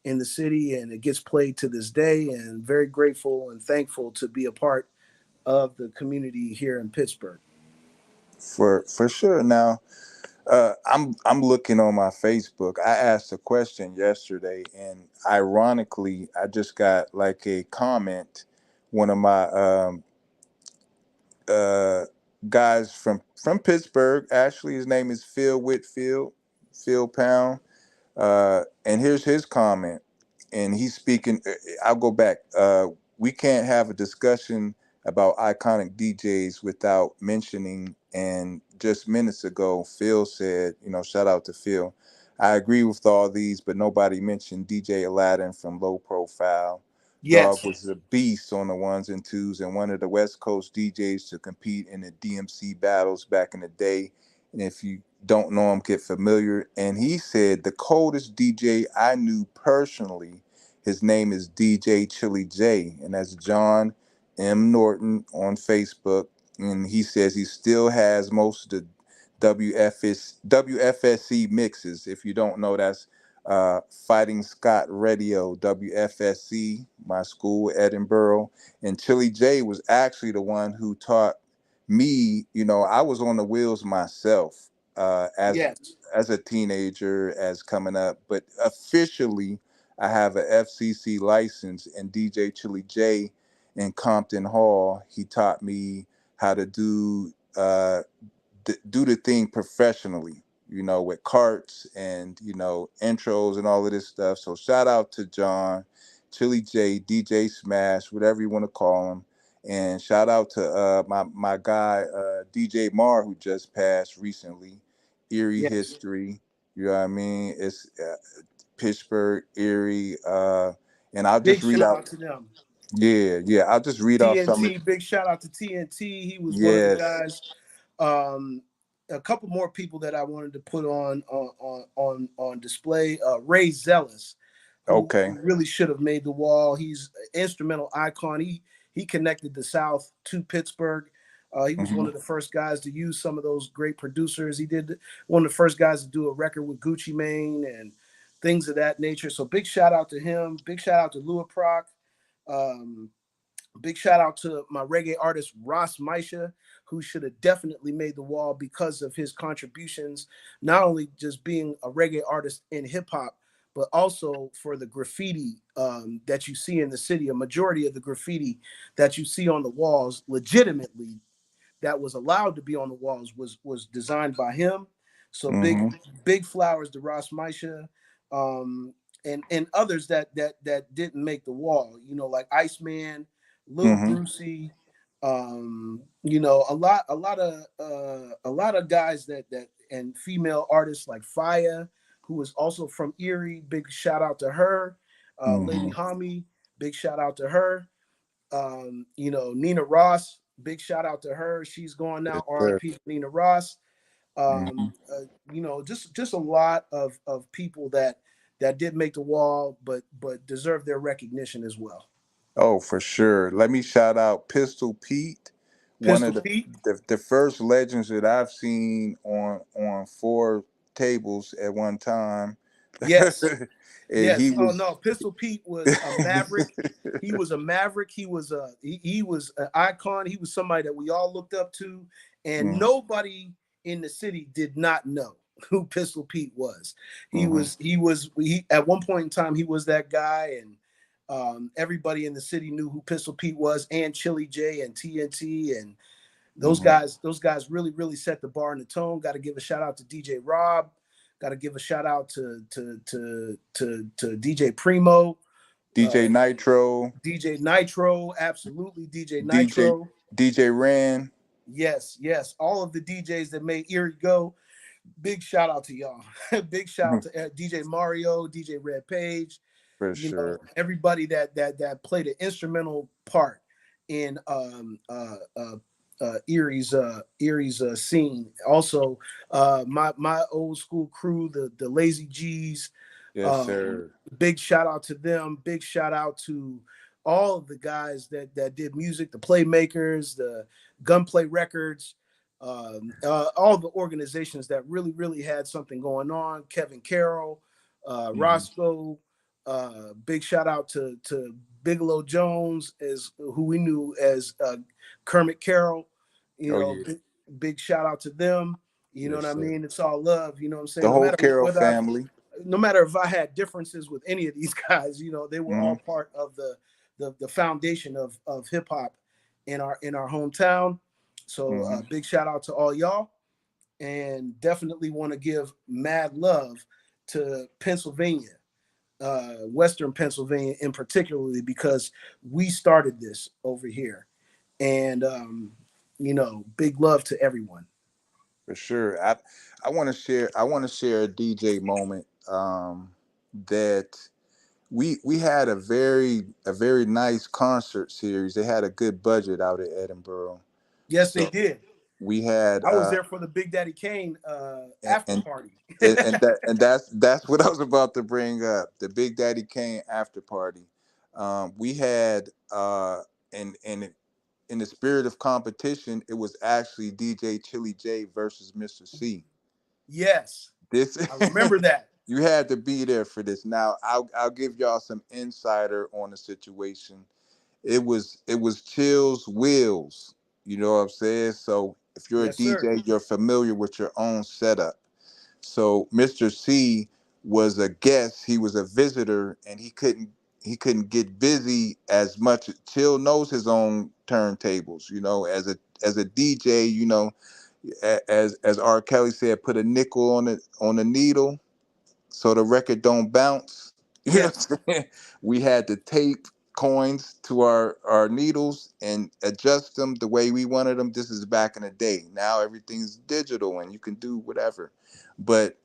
in the city, and it gets played to this day. And very grateful and thankful to be a part of the community here in Pittsburgh. For sure. Now, I'm looking on my Facebook. I asked a question yesterday, and ironically, I just got like a comment. One of my uh, guys from Pittsburgh. Actually, his name is Phil Whitfield, Phil Pound. And here's his comment, and he's speaking. I'll go back. We can't have a discussion about iconic DJs without mentioning. And just minutes ago, Phil said, shout out to Phil. I agree with all these, but nobody mentioned DJ Aladdin from Low Profile. Dog Yes, was a beast on the ones and twos, and one of the West Coast DJs to compete in the DMC battles back in the day. And if you don't know him, get familiar. And he said the coldest DJ I knew personally His name is DJ Chili J, and that's John M. Norton on Facebook. And he says he still has most of the WFSC mixes. If you don't know, that's Fighting Scott Radio, WFSC, my school, Edinburgh. And Chili J was actually the one who taught me. I was on the wheels myself Yes. as a teenager, as coming up, but officially I have a FCC license, and DJ Chili J in Compton Hall, he taught me how to do the thing professionally, with carts and intros and all of this stuff. So shout out to John, Chili J, DJ Smash, whatever you want to call him, and shout out to my guy DJ Mar, who just passed recently. Erie Yes. history, you know what I mean? It's Pittsburgh, Erie, and I'll just Big read shout out. out to them. Yeah, yeah. I'll just read off some of. TNT, big shout out to TNT. He was one of the Yes. guys. Um, a couple more people that I wanted to put on display. Ray Zealous, Okay. who really should have made the wall. He's an instrumental icon. He connected the South to Pittsburgh. He was one Hmm. of the first guys to use some of those great producers. He did one of the first guys to do a record with Gucci Mane and things of that nature. So big shout out to him. Big shout out to Louis Proc. Um, Big shout out to my reggae artist Ross Misha, who should have definitely made the wall because of his contributions, not only just being a reggae artist in hip hop, but also for the graffiti that you see in the city. A majority of the graffiti that you see on the walls, legitimately, that was allowed to be on the walls was designed by him. So Hmm. big flowers to Ross Misha, um, and others that didn't make the wall. Like Iceman, Lil Hmm. Brucey, a lot of guys that and female artists like Faya, who is also from Erie. Big shout out to her. Lady Hmm. Hami, big shout out to her. Nina Ross, big shout out to her. She's gone Yes, now. sir. R.I.P. Nina Ross. Hmm. Just a lot of people that did make the wall, but deserve their recognition as well. Oh, for sure. Let me shout out Pistol Pete, one of Pistol the Pete, the first legends that I've seen on four tables at one time. yes, And he yes. Oh was. no, Pistol Pete was a maverick. He was a maverick. He was an icon. He was somebody that we all looked up to, and Mm-hmm. nobody in the city did not know who Pistol Pete was. Mm-hmm. He at one point in time he was that guy, and everybody in the city knew who Pistol Pete was, and Chili J and TNT, and Mm-hmm. those guys really set the bar and the tone. Got to give a shout out to DJ Rob. Got to give a shout out to DJ Primo, DJ uh, Nitro, DJ Nitro, absolutely DJ DJ Nitro. DJ Ran, Yes, yes, all of the DJs that made Erie go. Big shout out to y'all. Big shout out to DJ Mario, DJ Red Page. for sure. Everybody that played an instrumental part in Erie's scene. Also, my old school crew, the Lazy G's. Yes, Um, sir. Big shout out to them. Big shout out to all of the guys that did music, the Playmakers, the Gunplay Records, all the organizations that really had something going on. Kevin Carroll, Hmm. Roscoe. Big shout out to Bigelow Jones, as who we knew as Kermit Carroll. You Oh know, yeah. big shout out to them. You know Yes, what I sir. mean? It's all love. You know what I'm The saying? whole Carroll family. No matter if I had differences with any of these guys, they were Hmm. all part of the foundation of hip hop in our hometown. So Hmm. big shout out to all y'all, and definitely want to give mad love to Pennsylvania, Western Pennsylvania in particularly, because we started this over here, and big love to everyone. For sure. I want to share a DJ moment that we had a very nice concert series. They had a good budget out at Edinburgh. Yes, they So did. We had I was there for the Big Daddy Kane and, after and party. that's what I was about to bring up. The Big Daddy Kane after party. We had in the spirit of competition, it was actually DJ Chili J versus Mr. C. Yes, This I remember that. you had to be there for this. Now I'll give y'all some insider on the situation. It was Chill's Wheels. You know what I'm saying? So if you're a Yes, sir. DJ, you're familiar with your own setup. So Mr. C was a guest, he was a visitor, and he couldn't get busy as much. Chill knows his own turntables, as a DJ, as R. Kelly said, put a nickel on the needle so the record don't bounce. You know Yes. what I'm saying? We had to tape coins to our needles and adjust them the way we wanted them. This is back in the day. Now everything's digital and you can do whatever. But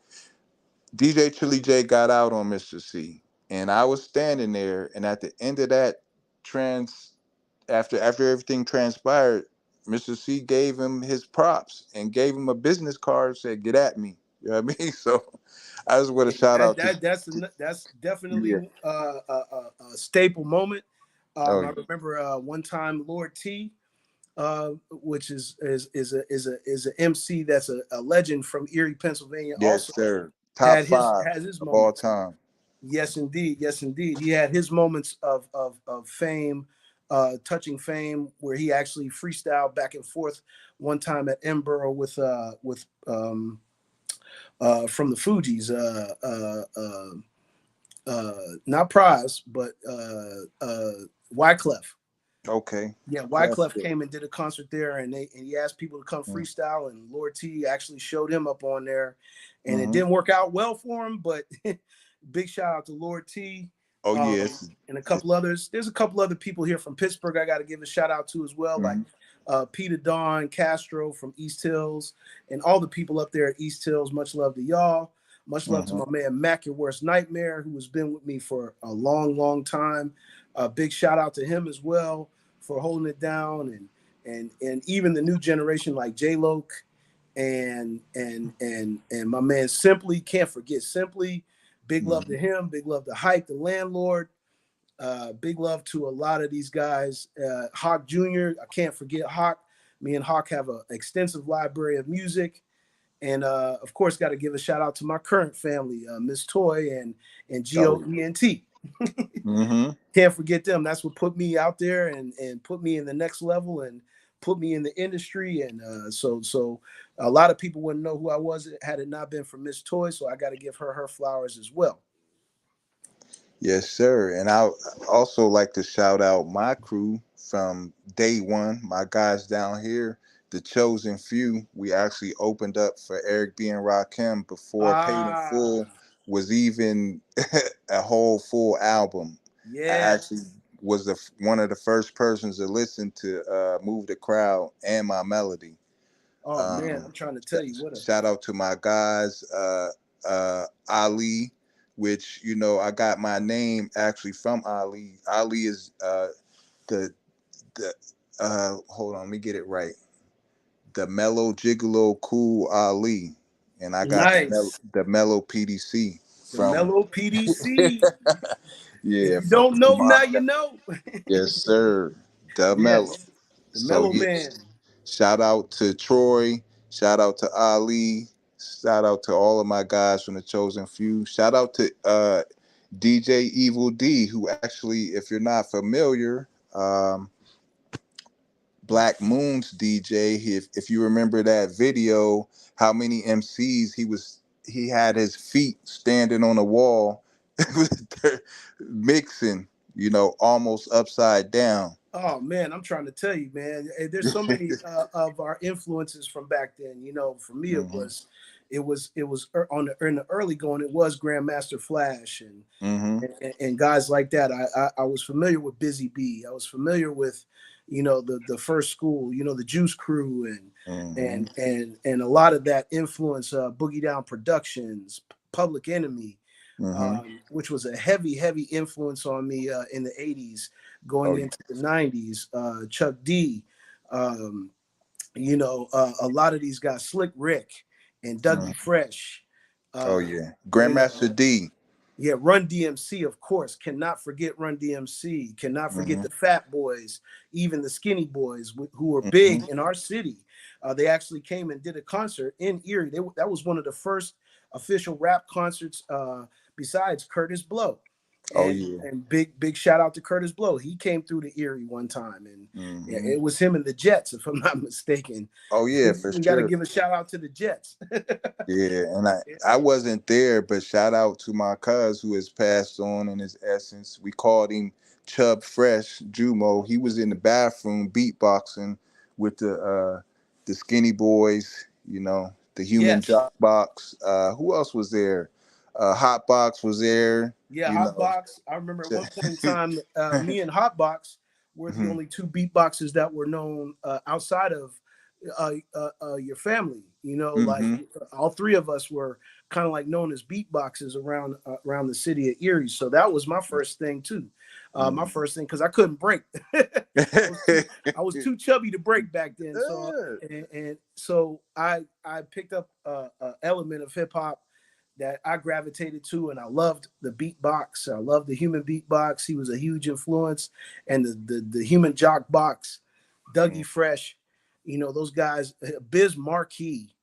DJ Chili J got out on Mr. C, and I was standing there. And at the end of that trans, after everything transpired, Mr. C gave him his props and gave him a business card. Said, "Get at me." You know what I mean? So I just want to shout That, out to that that's that's yeah. definitely a staple moment. Oh I remember one time Lord T, which is a MC that's a legend from Erie, Pennsylvania. yes, Also sir. Top had his five has his of all moments. time. Yes, indeed. Yes, indeed. He had his moments of fame, touching fame, where he actually freestyled back and forth one time at Edinburgh with from the Fugees, not Prize, but Wyclef. Okay, Yeah, Wyclef classic. came and did a concert there, and he asked people to come Mm-hmm. freestyle, and Lord T actually showed him up on there, and it Mm-hmm. didn't work out well for him. But big shout out to Lord T, Oh um, yes. and a couple others. There's a couple other people here from Pittsburgh I got to give a shout out to as well, like Mm-hmm. Peter Don Castro from East Hills, and all the people up there at East Hills. Much love to y'all. Much love to Mm-hmm. my man Mac, your worst nightmare, who has been with me for a long, long time. Big shout out to him as well for holding it down, and even the new generation like J Loke and my man Simply, can't forget Simply. Big love Mm-hmm. to him. Big love to Hype, the landlord. Big love to a lot of these guys. Hawk Jr. I can't forget Hawk. Me and Hawk have an extensive library of music. And of course, got to give a shout out to my current family, Miss Toy and Oh yeah. GOENT. Mm-hmm. Can't forget them. That's what put me out there and put me in the next level and put me in the industry. And so a lot of people wouldn't know who I was had it not been for Miss Toy. So I got to give her flowers as well. Yes, sir. And I also like to shout out my crew from day one, my guys down here, the Chosen Few. We actually opened up for Eric B. and Rakim before Paid in Ah, Full was even a whole full album. I actually yes. was one of the first persons to listen to Move the Crowd and My Melody. Oh man, I'm trying to tell you what a Shout out to my guys, Ali, which I got my name actually from Ali. Ali is the the hold on, let me get it right. The mellow gigolo cool Ali, and I got nice. the mellow PDC The from Mellow PDC. If yeah you don't know, from now you know. yes sir, the mellow. Yes, the So Mellow yes, Man. shout out to Troy. Shout out to Ali. Shout out to all of my guys from the Chosen Few. Shout out to DJ Evil D, who actually, if you're not familiar, Black Moon's DJ. If you remember that video, how many MCs he had his feet standing on a wall mixing, almost upside down. Oh man, I'm trying to tell you, man. There's so many of our influences from back then. You know, for me, Hmm. it was on in the early going. It was Grandmaster Flash Hmm. and guys like that. I was familiar with Busy Bee. I was familiar with, the first school. The Juice Crew Hmm. and a lot of that influence. Boogie Down Productions, Public Enemy, Hmm. which was a heavy influence on me in the '80s, Oh going yeah. into the '90s. Chuck D. Um, A lot of these guys, Slick Rick and Dougie Mm. Fresh, Oh uh, yeah, you know, Grandmaster D. yeah, Run DMC, of course, cannot forget Run DMC, cannot forget Mm-hmm. the Fat Boys, even the Skinny Boys, who were Mm-hmm. big in our city. They actually came and did a concert in Erie. That was one of the first official rap concerts besides Curtis Blow. Oh And yeah. big shout out to Curtis Blow. He came through to Erie one time, and yeah, Mm-hmm. it was him and the Jets, if I'm not mistaken. Oh yeah, for We got to sure. give a shout out to the Jets. Yeah, and I wasn't there, but shout out to my cuz who has passed on in his essence. We called him Chub Fresh Jumo. He was in the bathroom beatboxing with the Skinny Boys, the Human Yes. Jock Box. Who else was there? Hot Box was there, Yeah, you know. Hotbox. I remember at one point in time, me and Hotbox were the Mhm. only two beatboxers that were known outside of your family. Like Mhm. all three of us were kind of like known as beatboxers around the city of Erie. So that was my first thing too. My Mhm. first thing because I couldn't break. I was too chubby to break back then. So and so I picked up a element of hip hop that I gravitated to, and I loved the beatbox. I loved the human beatbox. He was a huge influence, and the human jock box, Dougie Fresh, those guys, Biz Marquee,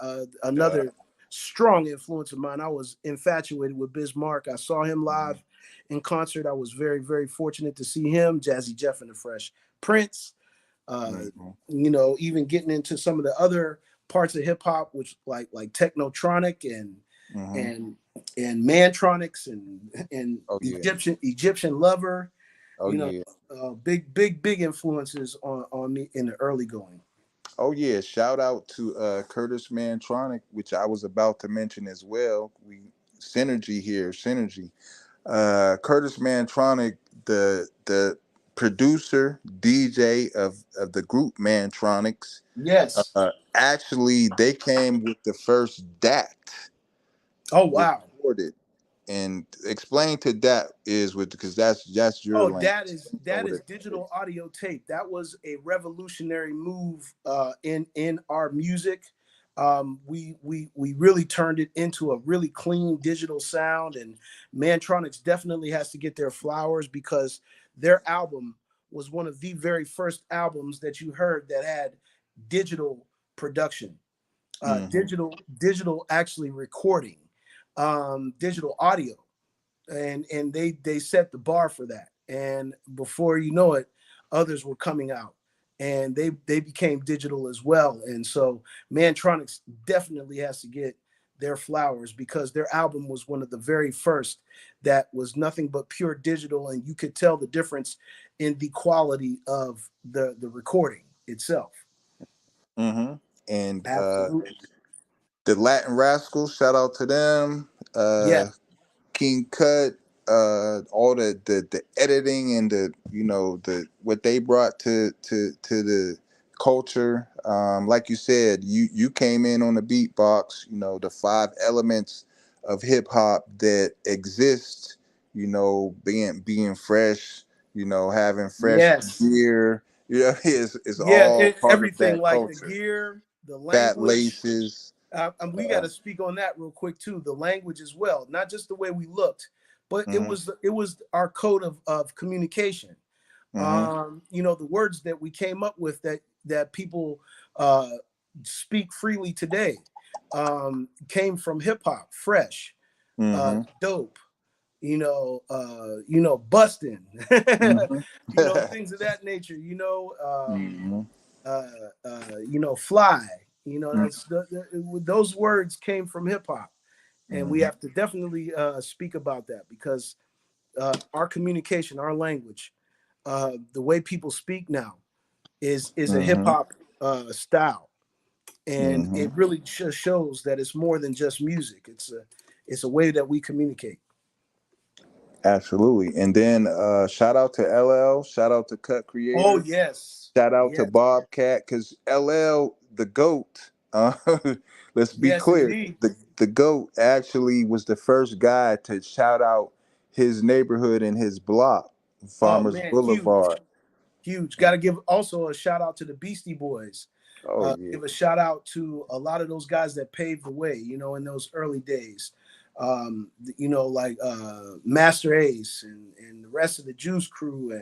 Uh, another strong influence of mine. I was infatuated with Biz Mark. I saw him live in concert. I was very, very fortunate to see him, Jazzy Jeff and the Fresh Prince. Uh, mhm. Even getting into some of the other parts of hip hop, which like Technotronic Mhm. and and Mantronics and Oh yeah. Egyptian Lover, Oh you know, yeah. big influences on me in the early going. Oh yeah, shout out to Curtis Mantronic, which I was about to mention as well. We synergy here, synergy. Curtis Mantronic, the producer DJ of the group Mantronics. Yes. Actually, they came with the first DAT Oh wow. recorded. And explain to that is with because that's your Oh, language. Explain that what is it is. digital audio tape. That was a revolutionary move in our music. We really turned it into a really clean digital sound, and Mantronics definitely has to get their flowers because their album was one of the very first albums that you heard that had digital production, Mm-hmm. digital actually recording, digital audio, and they set the bar for that, and before you know it, others were coming out, and they became digital as well. And so Mantronics definitely has to get their flowers because their album was one of the very first that was nothing but pure digital, and you could tell the difference in the quality of the recording itself. Mm-hmm. And Absolutely. the Latin Rascals, shout out to them. Yeah. King Cut, all the editing and the what they brought to the culture. Like you said, you came in on the beatbox. The five elements of hip hop that exist. Being fresh. Having fresh Yes. gear. Is Yeah, all part of everything that like the culture. gear, the Fat language. laces. And we got Uh, to speak on that real quick too. The language as well, not just the way we looked, but it mhm, was our code of communication. mhm, The words that we came up with that people uh, speak freely today came from hip hop, fresh, mhm, dope. Busting, mhm. things of that nature. Mhm. Uh, fly. That's those words came from hip hop, and we Mhm. have to definitely speak about that because our communication, our language, the way people speak now is a hip Mhm. hop style, and Mhm. it really just shows that it's more than just music. It's a way that we communicate. Absolutely. And then shout out to LL, shout out to Cut Oh Creator, yes, shout out to yes, Bobcat, because LL, the GOAT, let's be yes, clear, indeed. the GOAT actually was the first guy to shout out his neighborhood and his block, Oh Farmers man, huge. Boulevard. huge. Got to give also a shout out to the Beastie Boys. Oh yeah. Give a shout out to a lot of those guys that paved the way, in those early days. Like Master Ace and the rest of the Juice Crew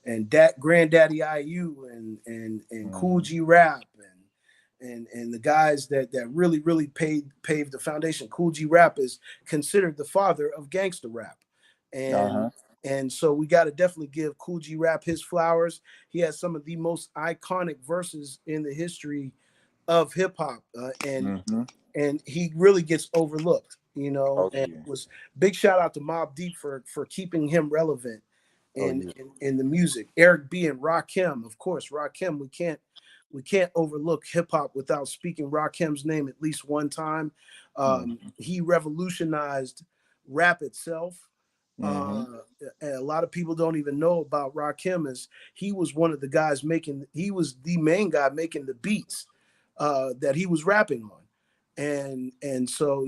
and that Granddaddy IU and Cool Mm-hmm. G Rap and the guys that really paved the foundation. Cool G Rap is considered the father of gangster rap, and Uh-huh. and so we got to definitely give Cool G Rap his flowers. He has some of the most iconic verses in the history of hip hop, Mm-hmm. and he really gets overlooked, Oh and yeah. it was big shout out to Mobb Deep for keeping him relevant Oh in yeah. in the music. Eric B and Rakim, of course, Rakim, we can't overlook hip hop without speaking Rakim's name at least one time. Mm-hmm. He revolutionized rap itself. Mm-hmm. A lot of people don't even know about Rakim, as he was one of the guys he was the main guy making the beats that he was rapping on. And so,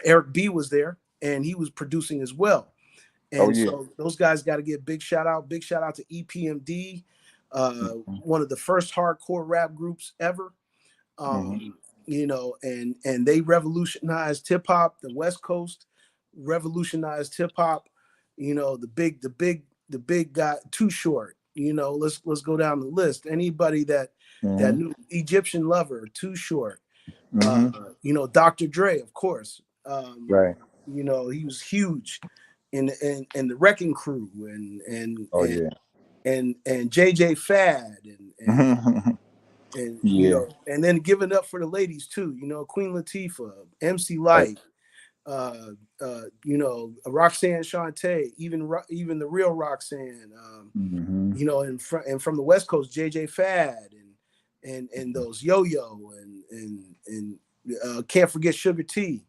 Eric B was there and he was producing as well. Oh And yeah. so those guys got to get big shout out to EPMD, Mm-hmm. one of the first hardcore rap groups ever. Mm-hmm. um, and they revolutionized hip hop. The West Coast revolutionized hip hop. The big guy, Too Short. Let's go down the list. Anybody that Mm-hmm. knew Egyptian Lover, Too Short. Uh, Mm-hmm. Dr. Dre, of course. Right. He was huge in the Wrecking Crew and and Oh and yeah. and JJ Fad and Yeah. and then giving up for the ladies too. Queen Latifah, MC Right. Light, Roxanne Shante, even the real Roxanne, Mm-hmm. and from the West Coast, JJ Fad and those Yo-Yo and can't forget Sugar T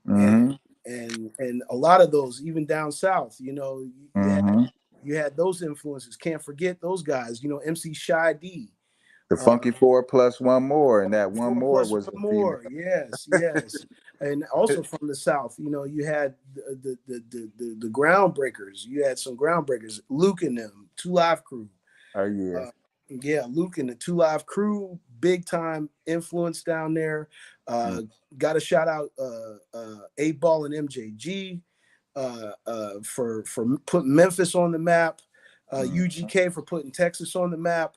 and Mm-hmm. and a lot of those even down south. You had Mm-hmm. you had those influences. Can't forget those guys. MC Shy D. The Uh, Funky Four plus one more, and that one Four more plus was one a female. more. Yes, yes. And also from the South, you had the groundbreakers. You had some groundbreakers. Luke and them, Two Live Crew. Oh yeah. Yeah, Luke and the Two Live Crew, big time influence down there. Mm, Uh, got to shout out 8 Ball and MJG for putting Memphis on the map. mm. UGK for putting Texas on the map.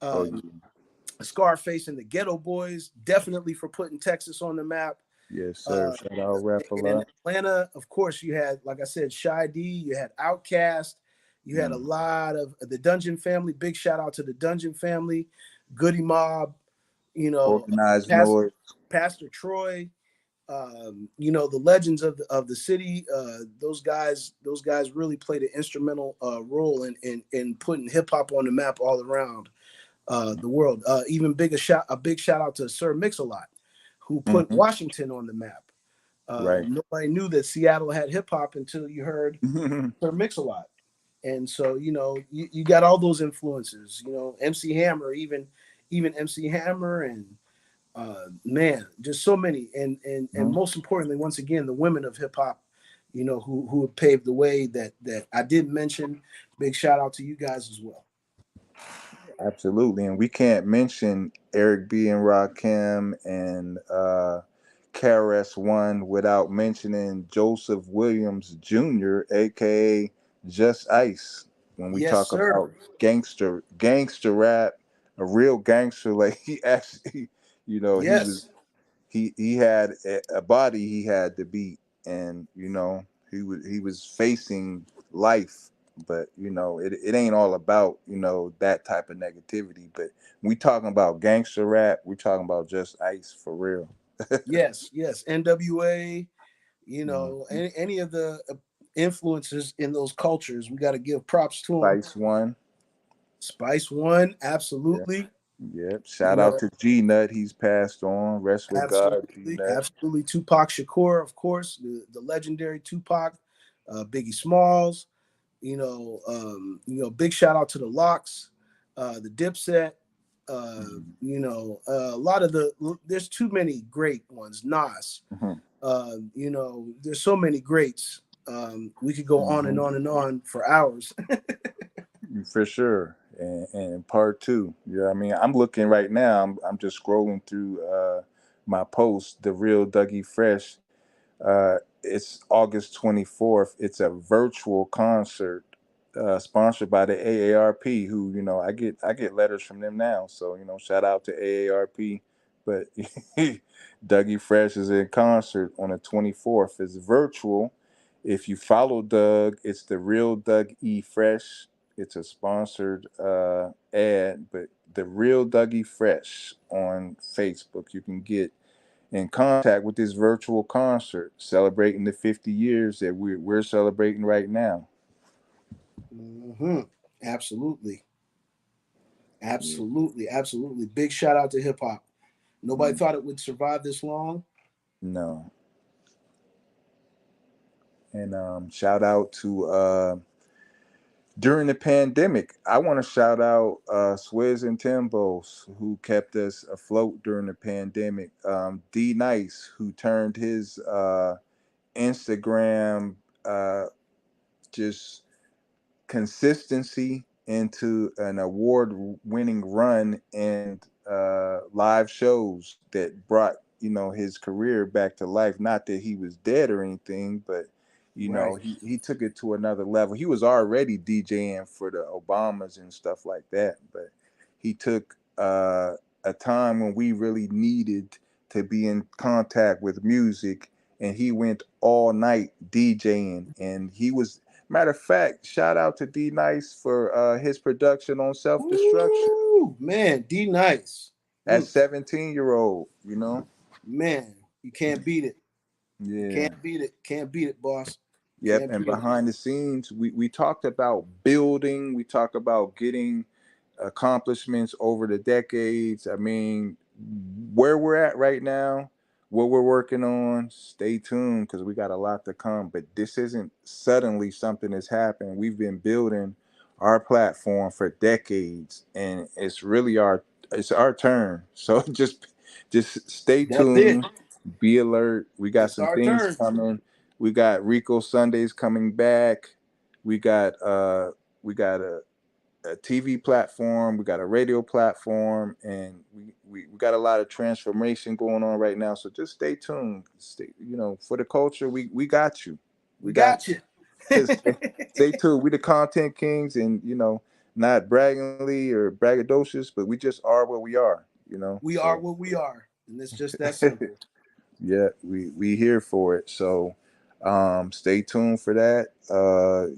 Oh Um, yeah. Scarface and the Ghetto Boys, definitely for putting Texas on the map. Yes, sir. Uh, Shout out Rap a and in lot. Atlanta, of course, you had, like I said, Shy D, you had Outkast, you had a Mm. lot of the Dungeon Family. Big shout out to the Dungeon Family, Goody Mob, you know, Organized Pas- noise. Pastor Troy, the legends of the city. Those guys really played an instrumental role in putting hip hop on the map all around the world. A big shout out to Sir Mix-a-Lot, who put Hmm. Washington on the map. Right. Nobody knew that Seattle had hip hop until you heard Sir Mix-a-Lot. And so, you got all those influences. MC Hammer, even MC Hammer, and man, just so many. And Mhm. most importantly, once again, the women of hip hop, who have paved the way that I did mention. Big shout out to you guys as well. Absolutely, and we can't mention Eric B and Rakim and KRS One without mentioning Joseph Williams Jr., aka Just Ice. When we Yes, talk about sir. gangster rap, a real gangster, like he actually, he was Yes. he had a body he had to beat, and he was facing life, but it ain't all about that type of negativity. But we talking about gangster rap, we talking about Just Ice for real. Yes. Yes. NWA. Mhm. Any of the influences in those cultures, we got to give props to them. Spice One. Spice One, Yeah. absolutely. Yep. You Shout out know, to G Nut, he's passed on. Rest with God, G absolutely, Nut. absolutely. Tupac Shakur, of course, the legendary Tupac, Biggie Smalls. Big shout out to the Locks, the Dipset. A lot of there's too many great ones. Nas. Mhm. There's so many greats. We could go on and Mhm. on and on for hours. for sure. And part two, yeah, I mean, I'm looking right now. I'm just scrolling through my post, the real Dougie Fresh. It's August 24th. It's a virtual concert sponsored by the AARP, who, I get letters from them now. So, shout out to AARP. But Dougie Fresh is in concert on the 24th. It's virtual. If you follow Doug, it's the real Doug E. Fresh. It's a sponsored ad, but the real Dougie Fresh on Facebook. You can get in contact with this virtual concert celebrating the 50 years that we're celebrating right now. Hmm. Absolutely. Yeah. Absolutely. Absolutely. Big shout out to hip hop. Nobody Mm, thought it would survive this long. no. And shout out to during the pandemic. I want to shout out Swizz and Timbos, who kept us afloat during the pandemic. D Nice, who turned his Instagram uh, just consistency into an award winning run and live shows that brought his career back to life. Not that he was dead or anything, but Right. he took it to another level. He was already DJing for the Obamas and stuff like that, but he took a time when we really needed to be in contact with music, and he went all night DJing, and he was. Matter of fact, shout out to D Nice for his production on Self Destruction Ooh, man, D Nice. as Mm, 17-year-old. man, you can't beat it. You Yeah. can't beat it. Can't beat it, boss. Yep. Can't And beat it. behind the scenes, we talked about building, we talked about getting accomplishments over the decades. I mean, where we're at right now, what we're working on, stay tuned because we got a lot to come. But this isn't suddenly something that's happened. We've been building our platform for decades, and it's our turn. So just stay That's it. tuned, be alert. We got It's some our things turn. coming. We got Rico Sundays coming back. We got a TV platform, we got a radio platform, and we got a lot of transformation going on right now. So just stay tuned. For the culture, we got you. We We got got you. you. Stay tuned. We the content kings, and not braggingly or braggadocious, but we just are what we are. We are So what we are, and it's just that simple. yeah, we here for it. So stay tuned for that.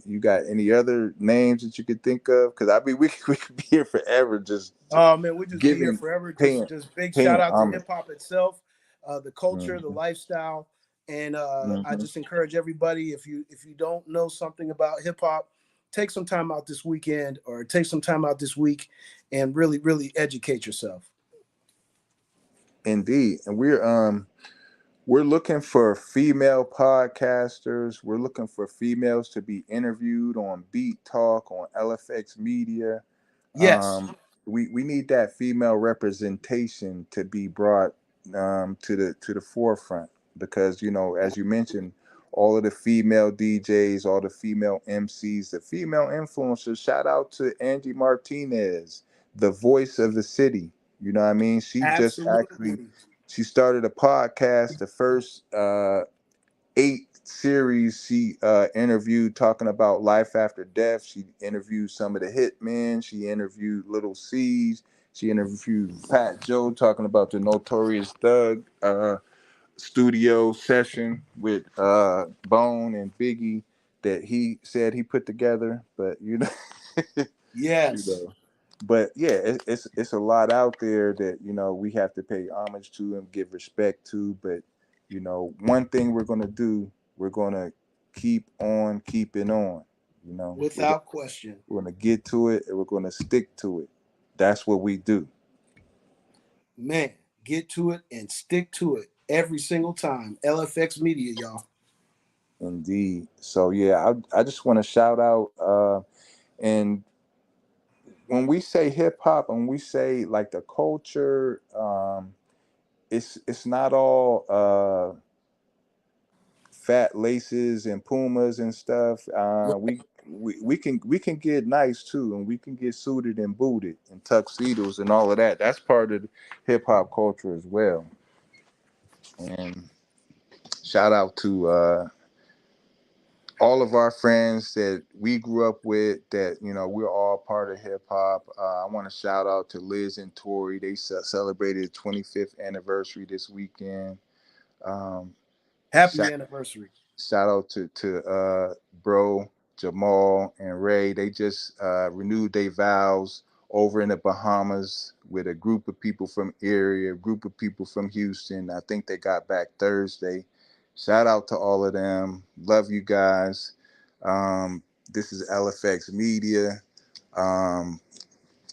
You got any other names that you could think of? Because I mean, we could be here forever, just Oh man, we just be here giving, forever. paying, Just big shout paying out to hip homage. hop itself, the culture, the Hmm. lifestyle, and I Hmm. just encourage everybody, if you don't know something about hip hop, take some time out this weekend or take some time out this week, and really educate yourself. Indeed, and we're looking for female podcasters. We're looking for females to be interviewed on Beat Talk, on LFX Media. Yes, We need that female representation to be brought to the forefront because as you mentioned, all of the female DJs, all the female MCs, the female influencers. Shout out to Angie Martinez, the voice of the city. You know what I mean? absolutely. She started a podcast. The first 8 series she interviewed talking about life after death. She interviewed some of the hitmen. She interviewed Little C's. She interviewed Pat Joe talking about the Notorious Thug studio session with Bone and Biggie that he said he put together. But you Yes, know, but yeah, it's a lot out there that we have to pay homage to and give respect to. But one thing we're gonna do, we're gonna keep on keeping on. We're gonna, without question. we're gonna get to it and we're gonna stick to it. That's what we do. Man, get to it and stick to it every single time. LFX Media, y'all. Indeed. So yeah, I just want to shout out and when we say hip hop and we say like the culture, it's not all fat laces and pumas and stuff. We we can get nice too, and we can get suited and booted and tuxedos and all of that. That's part of the hip hop culture as well. And shout out to all of our friends that we grew up with. That we're all part of hip hop. I want to shout out to Liz and Tori. They celebrated the 25th anniversary this weekend. Um, Happy shout, anniversary. Shout out to bro Jamal and Ray. They just renewed their vows over in the Bahamas with a group of people from area, a group of people from Houston. I think they got back Thursday. Shout out to all of them. Love you guys. Um, this is LFX Media. Um,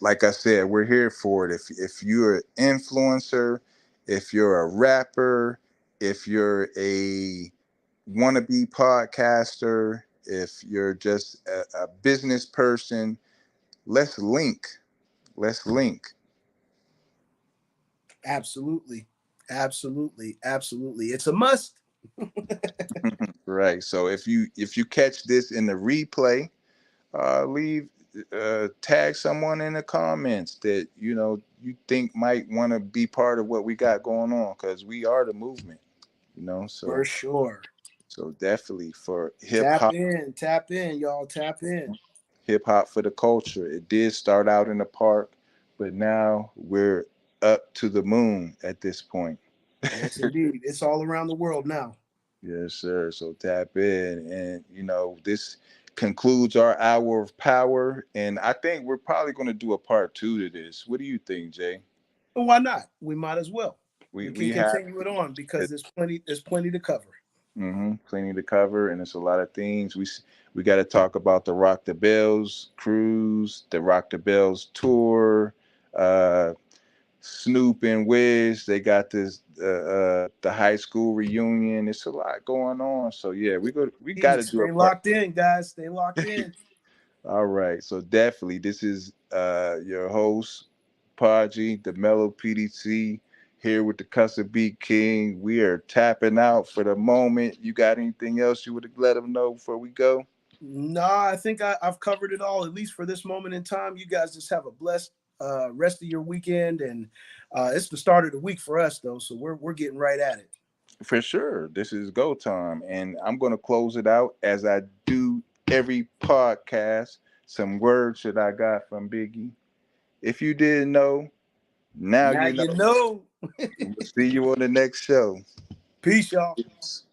like I said, we're here for it. If you're an influencer, if you're a rapper, if you're a wannabe podcaster, if you're just a business person, let's link. Let's link. Absolutely. Absolutely. Absolutely. It's a must. Right. So if you catch this in the replay, leave tag someone in the comments that you think might want to be part of what we got going on, because we are the movement. For So sure. definitely for hip hop. Tap in, y'all. Tap in. Hip hop for the culture. It did start out in the park, but now we're up to the moon at this point. Yes, indeed. It's all around the world now. Yes, sir. So tap in. And, this concludes our hour of power. And I think we're probably going to do a part two to this. What do you think, Jay? And why not? We might as well. We, We can we have continue it on because there's plenty to cover. plenty to cover, and it's a lot of things. We got to talk about the Rock the Bells cruise, the Rock the Bells tour, uh, Snoop and Wiz. They got this the high school reunion. It's a lot going on. So yeah, we got to do a Stay part. locked in, guys. Stay locked in. All right. So definitely, this is your host, Podgy, the Mellow PDC, here with the Custom Beat King. We are tapping out for the moment. You got anything else you would let them know before we go? Nah, I think I've covered it all, at least for this moment in time. You guys just have a blessed rest of your weekend, and it's the start of the week for us, though, so we're getting right at it. For sure. This is go time. And I'm going to close it out as I do every podcast. Some words that I got from Biggie. If you didn't know, now Now you know. you know. We'll see you on the next show. Peace, y'all. Peace.